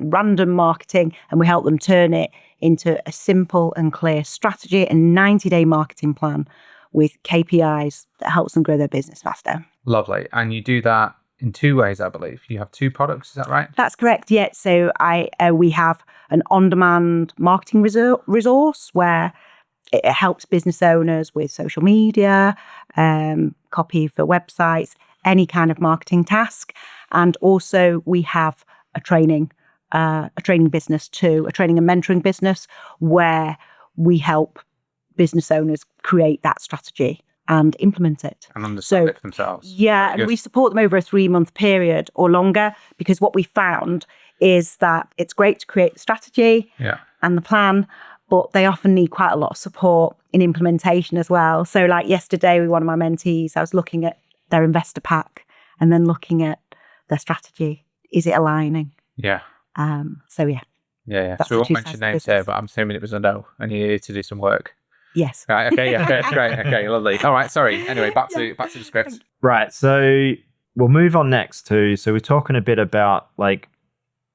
random marketing, and we help them turn it into a simple and clear strategy and 90-day marketing plan with KPIs that helps them grow their business faster. Lovely. And you do that in two ways, I believe. You have two products, is that right? That's correct. Yeah. So we have an on-demand marketing resource where it helps business owners with social media, copy for websites, any kind of marketing task. And also we have a training business too, a training and mentoring business where we help business owners create that strategy and implement it. And understand it for themselves. Yeah, Very and good. we support them over a 3-month period or longer because what we found is that it's great to create the strategy and the plan, but they often need quite a lot of support in implementation as well. So like yesterday with one of my mentees, I was looking at their investor pack and then looking at their strategy. Is it aligning? Yeah. So yeah. Yeah. That's So we the won't two mention sides of the names here, business. but I'm assuming it was a no, and you needed to do some work. Yes. Right. Okay. Yeah. Okay. Great. Okay. Lovely. All right. Sorry. Anyway, back to the script. Right. So we'll move on next to, so we're talking a bit about like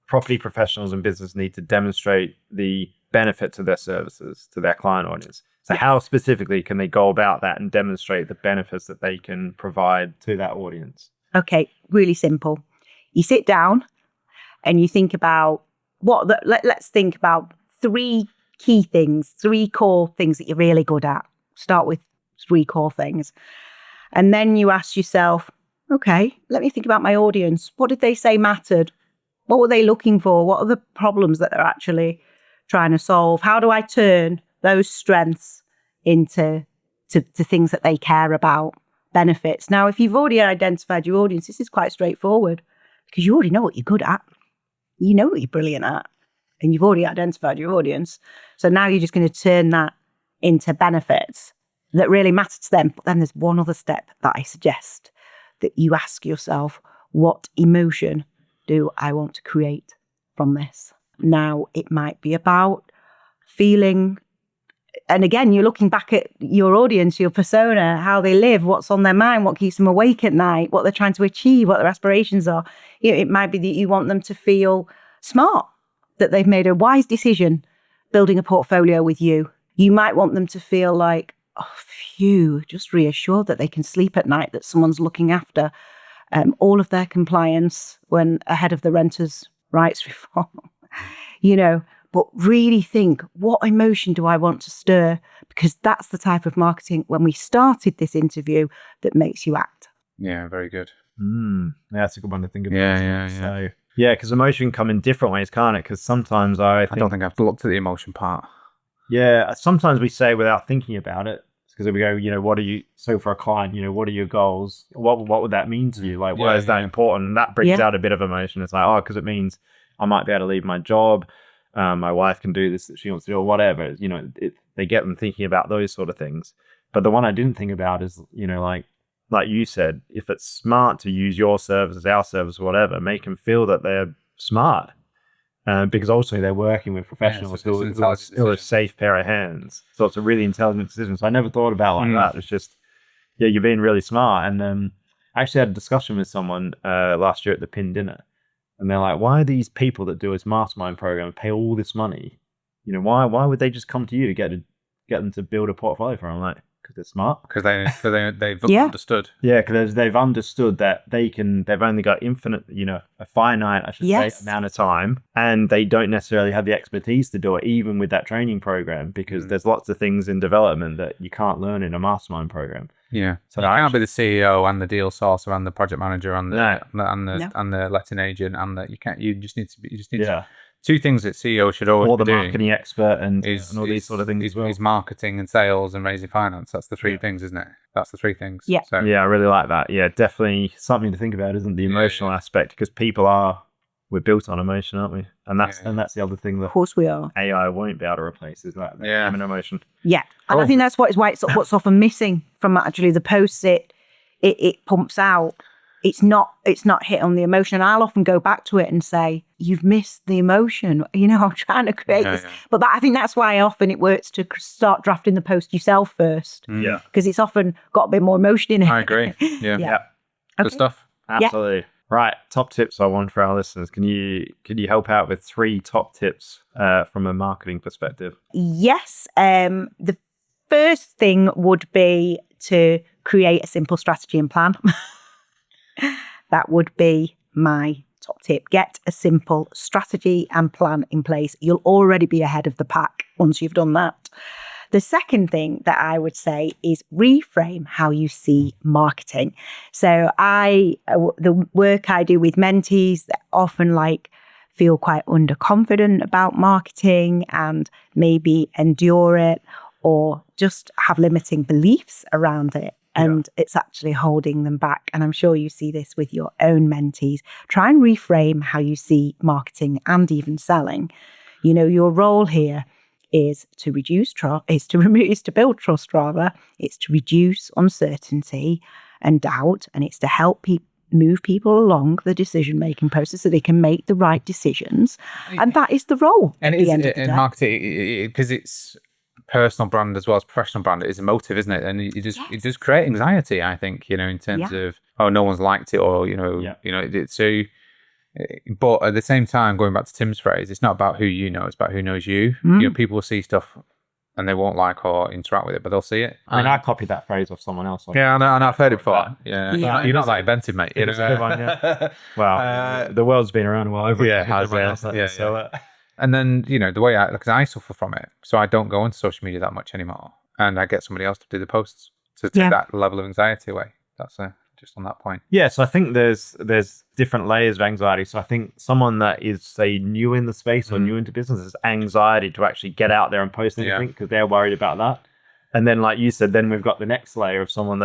property professionals and business need to demonstrate the benefit to their services to their client audience. So how specifically can they go about that and demonstrate the benefits that they can provide to that audience? Okay, really simple. You sit down and you think about let's think about 3 key things, 3 core things that you're really good at. Start with 3 core things. And then you ask yourself, okay, let me think about my audience. What did they say mattered? What were they looking for? What are the problems that they're actually trying to solve? How do I turn those strengths into things that they care about, benefits? Now, if you've already identified your audience, this is quite straightforward because you already know what you're good at. You know what you're brilliant at, and you've already identified your audience. So now you're just going to turn that into benefits that really matter to them. But then there's one other step that I suggest that you ask yourself, what emotion do I want to create from this? Now, it might be about feeling, and again, you're looking back at your audience, your persona, how they live, what's on their mind, what keeps them awake at night, what they're trying to achieve, what their aspirations are. It might be that you want them to feel smart, that they've made a wise decision building a portfolio with you. You might want them to feel like, oh, phew, just reassured that they can sleep at night, that someone's looking after all of their compliance when ahead of the renters' rights reform. But really think, what emotion do I want to stir? Because that's the type of marketing, when we started this interview, that makes you act. Yeah. Very good. Yeah, that's a good one to think about. Yeah. So, yeah, because emotion can come in different ways, can't it? Because sometimes I don't think I've looked at the emotion part. Yeah, sometimes we say without thinking about it, because we go, what are you, so for a client, what are your goals? What would that mean to you? Like, why is that important? And that brings out a bit of emotion. It's like, oh, because it means I might be able to leave my job. My wife can do this that she wants to do, or whatever. They get them thinking about those sort of things. But the one I didn't think about is, like you said, if it's smart to use your services, our service, whatever, make them feel that they're smart. Because also they're working with professionals who are a safe pair of hands. So it's a really intelligent decision. So I never thought about it like that. It's just, you're being really smart. And I actually had a discussion with someone last year at the PIN dinner. And they're like, why are these people that do this mastermind program and pay all this money? Why would they just come to you to get them to build a portfolio for them? I'm like, because they're smart. Because they've Yeah. understood. Yeah, because they've understood that they've only got infinite, a finite, I should Yes. say, amount of time, and they don't necessarily have the expertise to do it, even with that training program, because there's lots of things in development that you can't learn in a mastermind program. Yeah. So So you can't be the CEO and the deal sourcer and the project manager and the No. and the letting agent and the you just need to be Yeah, two things that CEO should always or be the doing marketing expert and is all these sort of things as well. is marketing and sales and raising finance. That's the three things, isn't it? That's the three things. Yeah. So Yeah, I really like that. Yeah, definitely something to think about, isn't the emotional aspect? Because we're built on emotion, aren't we? And that's the other thing Of that course we are. AI won't be able to replace is that human emotion. Yeah. And I think that's what's often missing from actually the posts it pumps out. It's not hit on the emotion. And I'll often go back to it and say, you've missed the emotion. I'm trying to create this. Yeah. But I think that's why often it works to start drafting the post yourself first. Yeah. Because it's often got a bit more emotion in it. I agree. Yeah. Yeah. Good Okay. stuff. Absolutely. Right. Top tips I want for our listeners. Can you help out with 3 top tips from a marketing perspective? Yes. The first thing would be to create a simple strategy and plan. That would be my top tip. Get a simple strategy and plan in place. You'll already be ahead of the pack once you've done that. The second thing that I would say is reframe how you see marketing. So the work I do with mentees that often feel quite underconfident about marketing and maybe endure it or just have limiting beliefs around it. And it's actually holding them back. And I'm sure you see this with your own mentees. Try and reframe how you see marketing and even selling. Your role here is to reduce trust, is to build trust rather. It's to reduce uncertainty and doubt, and it's to help move people along the decision-making process so they can make the right decisions. And that is the role And at the end of the in day. marketing, because it's personal brand as well as professional brand, it is emotive, isn't it? And it just create anxiety, I think, in terms of, no one's liked it or, so. But at the same time, going back to Tim's phrase, it's not about who you know, it's about who knows you. People will see stuff and they won't like or interact with it, but they'll see it. I mean, I copied that phrase off someone else. Yeah, I know, I've heard it before. Yeah. You're not that inventive, mate. It was a good one, yeah. Well, the world's been around a while. And then, the way because I suffer from it, so I don't go onto social media that much anymore. And I get somebody else to do the posts to take that level of anxiety away. That's just on that point. Yeah, so I think there's different layers of anxiety. So I think someone that is, say, new in the space or new into business has anxiety to actually get out there and post anything because they're worried about that. And then, like you said, then we've got the next layer of someone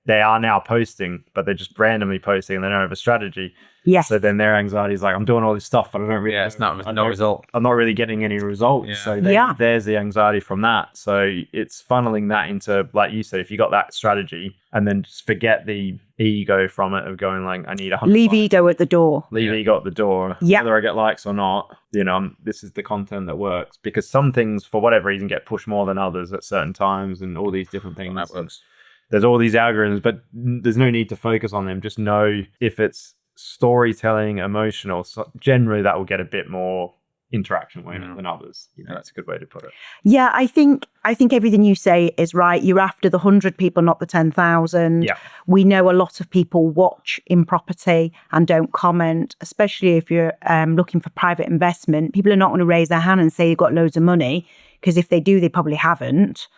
they are now posting, but they're just randomly posting and they don't have a strategy. Yes. So then their anxiety is like, I'm doing all this stuff, but I don't really. It's not no result. I'm not really getting any results. Yeah. So there's the anxiety from that. So it's funneling that into, like you said, if you got that strategy and then just forget the ego from it of going I need 100. Leave ego at the door. Leave ego at the door. Yeah. Whether I get likes or not, this is the content that works, because some things for whatever reason get pushed more than others at certain times and all these different things. That works. There's all these algorithms, but there's no need to focus on them. Just know if it's storytelling, emotional, so generally that will get a bit more interaction than others. That's a good way to put it. Yeah, I think everything you say is right. You're after the 100 people, not the 10,000. Yeah. We know a lot of people watch in property and don't comment, especially if you're looking for private investment. People are not going to raise their hand and say you've got loads of money, because if they do, they probably haven't.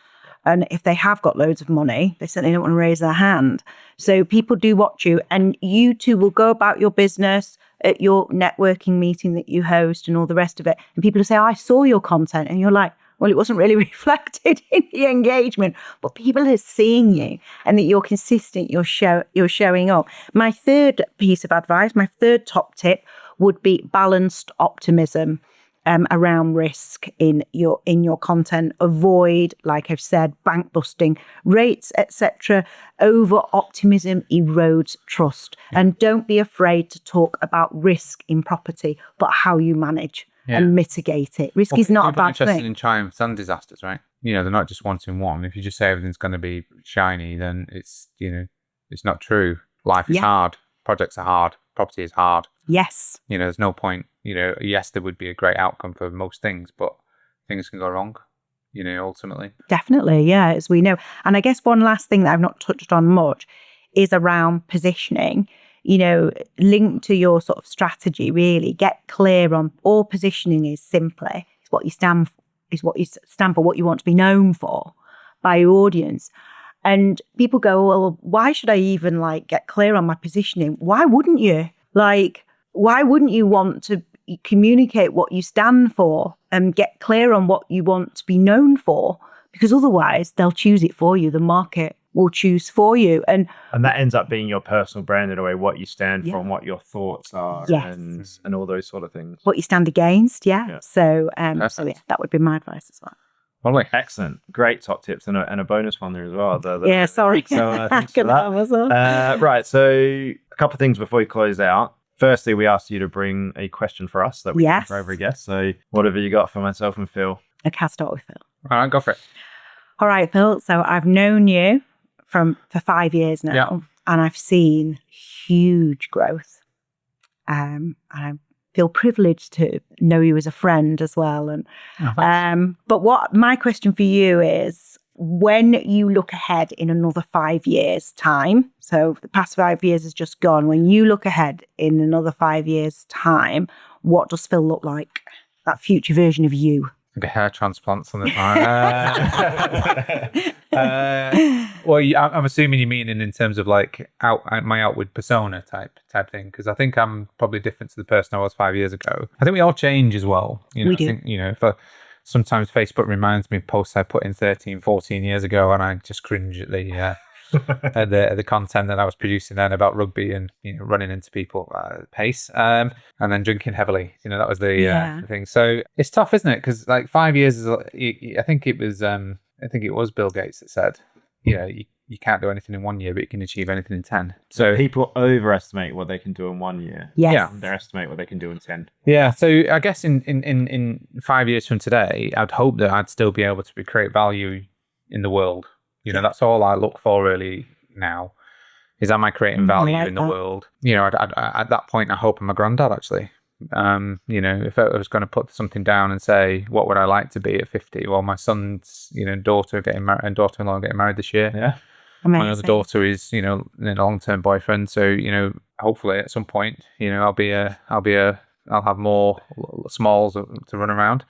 And if they have got loads of money, they certainly don't want to raise their hand. So people do watch you, and you too will go about your business at your networking meeting that you host and all the rest of it. And people will say, I saw your content. And you're like, well, it wasn't really reflected in the engagement, but people are seeing you and that you're consistent, you're showing up. My third piece of advice, my third top tip would be balanced optimism. Around risk in your content. Avoid, like I've said, bank busting rates, etc. Over optimism erodes trust. And don't be afraid to talk about risk in property, but how you manage and mitigate it. Risk is not a bad interested thing. in triumphs and disasters, right? They're not just one in one. If you just say everything's going to be shiny, then it's not true. Life is hard. Projects are hard. Property is hard. Yes. There's no point. Yes, there would be a great outcome for most things, but things can go wrong. ultimately. Definitely, yeah, as we know. And I guess one last thing that I've not touched on much is around positioning, linked to your sort of strategy, really. Get clear on all positioning is simply is what you stand for, what you want to be known for by your audience. And people go, well, why should I even get clear on my positioning? Why wouldn't you? Why wouldn't you want to communicate what you stand for and get clear on what you want to be known for? Because otherwise they'll choose it for you. The market will choose for you. And that ends up being your personal brand in a way, what you stand for and what your thoughts are and all those sort of things. What you stand against, yeah. So yeah, that would be my advice as well. Lovely. Excellent. Great top tips and a bonus one there as well. Sorry. So thanks for that. Right. So a couple of things before we close out. Firstly, we asked you to bring a question for us that we can for every guest. So what have you got for myself and Phil? Okay, I'll start with Phil. All right, go for it. All right, Phil. So I've known you for 5 years now, and I've seen huge growth. And I feel privileged to know you as a friend as well. And but what my question for you is, when you look ahead in another 5 years' time, so the past 5 years has just gone, when you look ahead in another 5 years' time, what does Phil look like? That future version of you? Like a hair transplant, something like well, I'm assuming you mean in terms of my outward persona type thing, because I think I'm probably different to the person I was 5 years ago. I think we all change as well. We do. I think, sometimes Facebook reminds me of posts I put in 13, 14 years ago, and I just cringe at the content that I was producing then about rugby and running into people at pace, and then drinking heavily. That was the thing. So it's tough, isn't it? Because 5 years is. I think it was Bill Gates that said, you can't do anything in 1 year, but you can achieve anything in 10. So people overestimate what they can do in 1 year. Yes. Yeah, underestimate what they can do in 10. Yeah. So I guess in 5 years from today, I'd hope that I'd still be able to create value in the world. That's all I look for really now. Is am I creating value in the world? At that point, I hope I'm a granddad actually. If I was going to put something down and say, what would I like to be at 50? Well, my son's, daughter getting married and daughter-in-law getting married this year. Yeah. Amazing. My other daughter is, in a long-term boyfriend. So, hopefully at some point, I'll have more smalls to run around.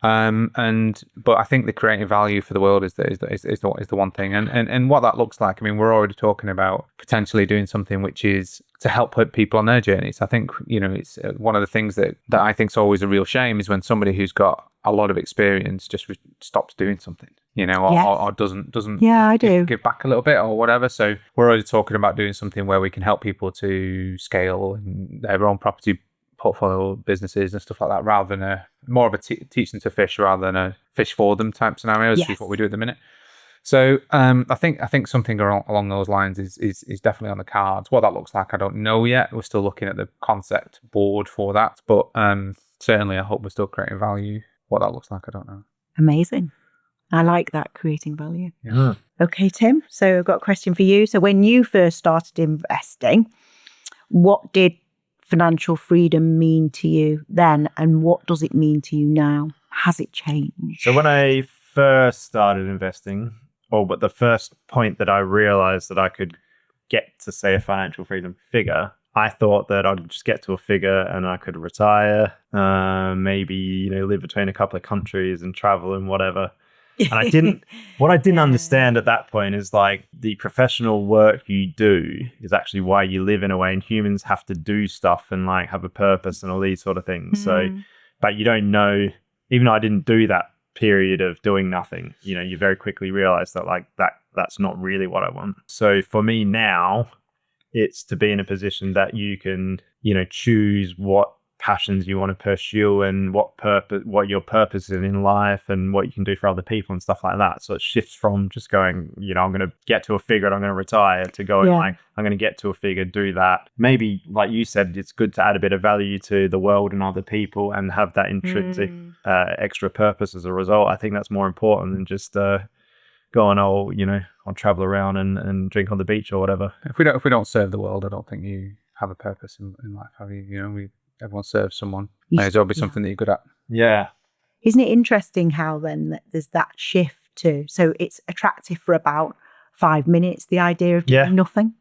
But I think the creating value for the world is the one thing, and what that looks like. I mean, we're already talking about potentially doing something which is to help put people on their journeys. I think it's one of the things that I think is always a real shame is when somebody who's got a lot of experience just stops doing something, or doesn't. Yeah, I do. Give back a little bit or whatever. So we're already talking about doing something where we can help people to scale their own property portfolio businesses and stuff like that, rather than more of a teach them to fish rather than a fish for them type scenario, which is what we do at the minute. So I think something along those lines is definitely on the cards. What that looks like, I don't know yet. We're still looking at the concept board for that, but certainly I hope we're still creating value. What that looks like, I don't know. Amazing. I like that, creating value. Yeah. Okay, Tim. So I've got a question for you. So when you first started investing, what did financial freedom mean to you then, and what does it mean to you now? Has it changed? So when I first started investing, but the first point that I realized that I could get to, say, a financial freedom figure, I thought that I'd just get to a figure and I could retire, maybe live between a couple of countries and travel and whatever. And what I didn't understand at that point is the professional work you do is actually why you live in a way, and humans have to do stuff and have a purpose and all these sort of things. So, but you don't know, even though I didn't do that period of doing nothing, you very quickly realize that that's not really what I want. So for me now, it's to be in a position that you can, choose what passions you want to pursue and what your purpose is in life and what you can do for other people and stuff like that. So it shifts from just going, I'm going to get to a figure and I'm going to retire, to going I'm going to get to a figure, do that. Maybe, like you said, it's good to add a bit of value to the world and other people and have that intrinsic extra purpose as a result. I think that's more important than just go on, I'll travel around and drink on the beach or whatever. If we don't serve the world, I don't think you have a purpose in life, have you? Everyone serves someone. There's always something that you're good at. Yeah. Isn't it interesting how then that there's that shift to, so it's attractive for about 5 minutes, the idea of doing nothing.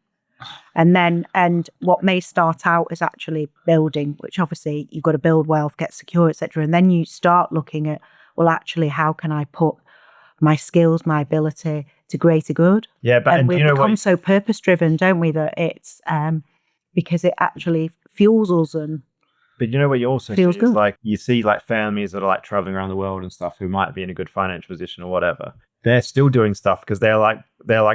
And what may start out as actually building, which obviously you've got to build wealth, get secure, etc. And then you start looking at, well, actually, how can I put my skills, my ability to greater good? Yeah, but and we become so purpose driven, don't we? That it's because it actually fuels us and. But you know what you also feels see good. is like you see like families that are like traveling around the world and stuff who might be in a good financial position or whatever. They're still doing stuff because they're like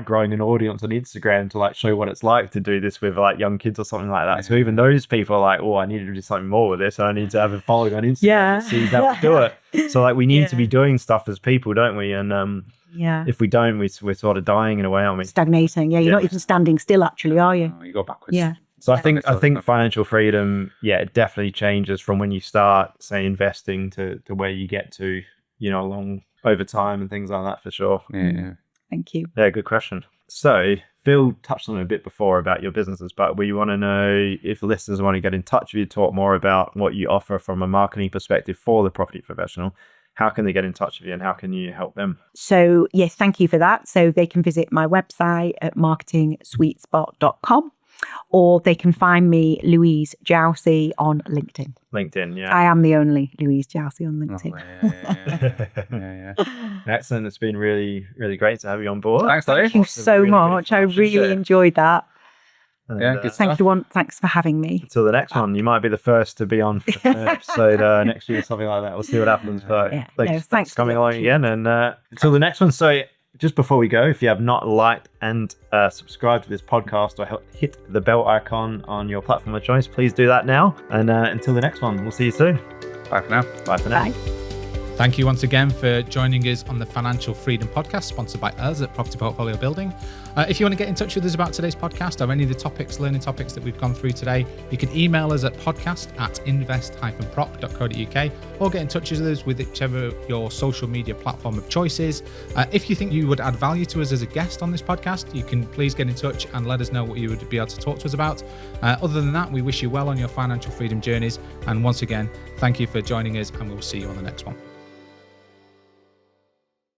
growing an audience on Instagram to like show what it's like to do this with like young kids or something like that. So even those people are like, oh, I need to do something more with this. I need to have a following on Instagram to see that do it. So like we need to be doing stuff as people, don't we? And if we don't, we're sort of dying in a way, aren't we? Stagnating. Yeah, you're not even standing still, actually, are you? Oh, you go backwards. Yeah. So I think financial freedom, it definitely changes from when you start, say, investing to where you get to, along over time and things like that for sure. Yeah. Thank you. Yeah, good question. So Phil touched on it a bit before about your businesses, but we want to know if listeners want to get in touch with you, talk more about what you offer from a marketing perspective for the property professional. How can they get in touch with you and how can you help them? So yes, thank you for that. So they can visit my website at marketingsweetspot.com. Or they can find me, Louise Jousey, on LinkedIn. LinkedIn, yeah. I am the only Louise Jousey on LinkedIn. Excellent. It's been really, really great to have you on board. Thanks, Louise. Thank you so much. I really enjoyed that. And, good Thank you. Thanks for having me. Until the next one, you might be the first to be on for an episode next year, something like that. We'll see what happens. But thanks for coming along again. And until the next one. So just before we go, if you have not liked and subscribed to this podcast or hit the bell icon on your platform of choice, please do that now. And until the next one, we'll see you soon. Bye for now. Bye for now. Bye. Thank you once again for joining us on the Financial Freedom Podcast, sponsored by us at Property Portfolio Building. If you want to get in touch with us about today's podcast or any of the learning topics that we've gone through today, you can email us at podcast@invest-prop.co.uk or get in touch with us with whichever your social media platform of choice is. If you think you would add value to us as a guest on this podcast, you can please get in touch and let us know what you would be able to talk to us about. Other than that, we wish you well on your financial freedom journeys. And once again, thank you for joining us and we'll see you on the next one.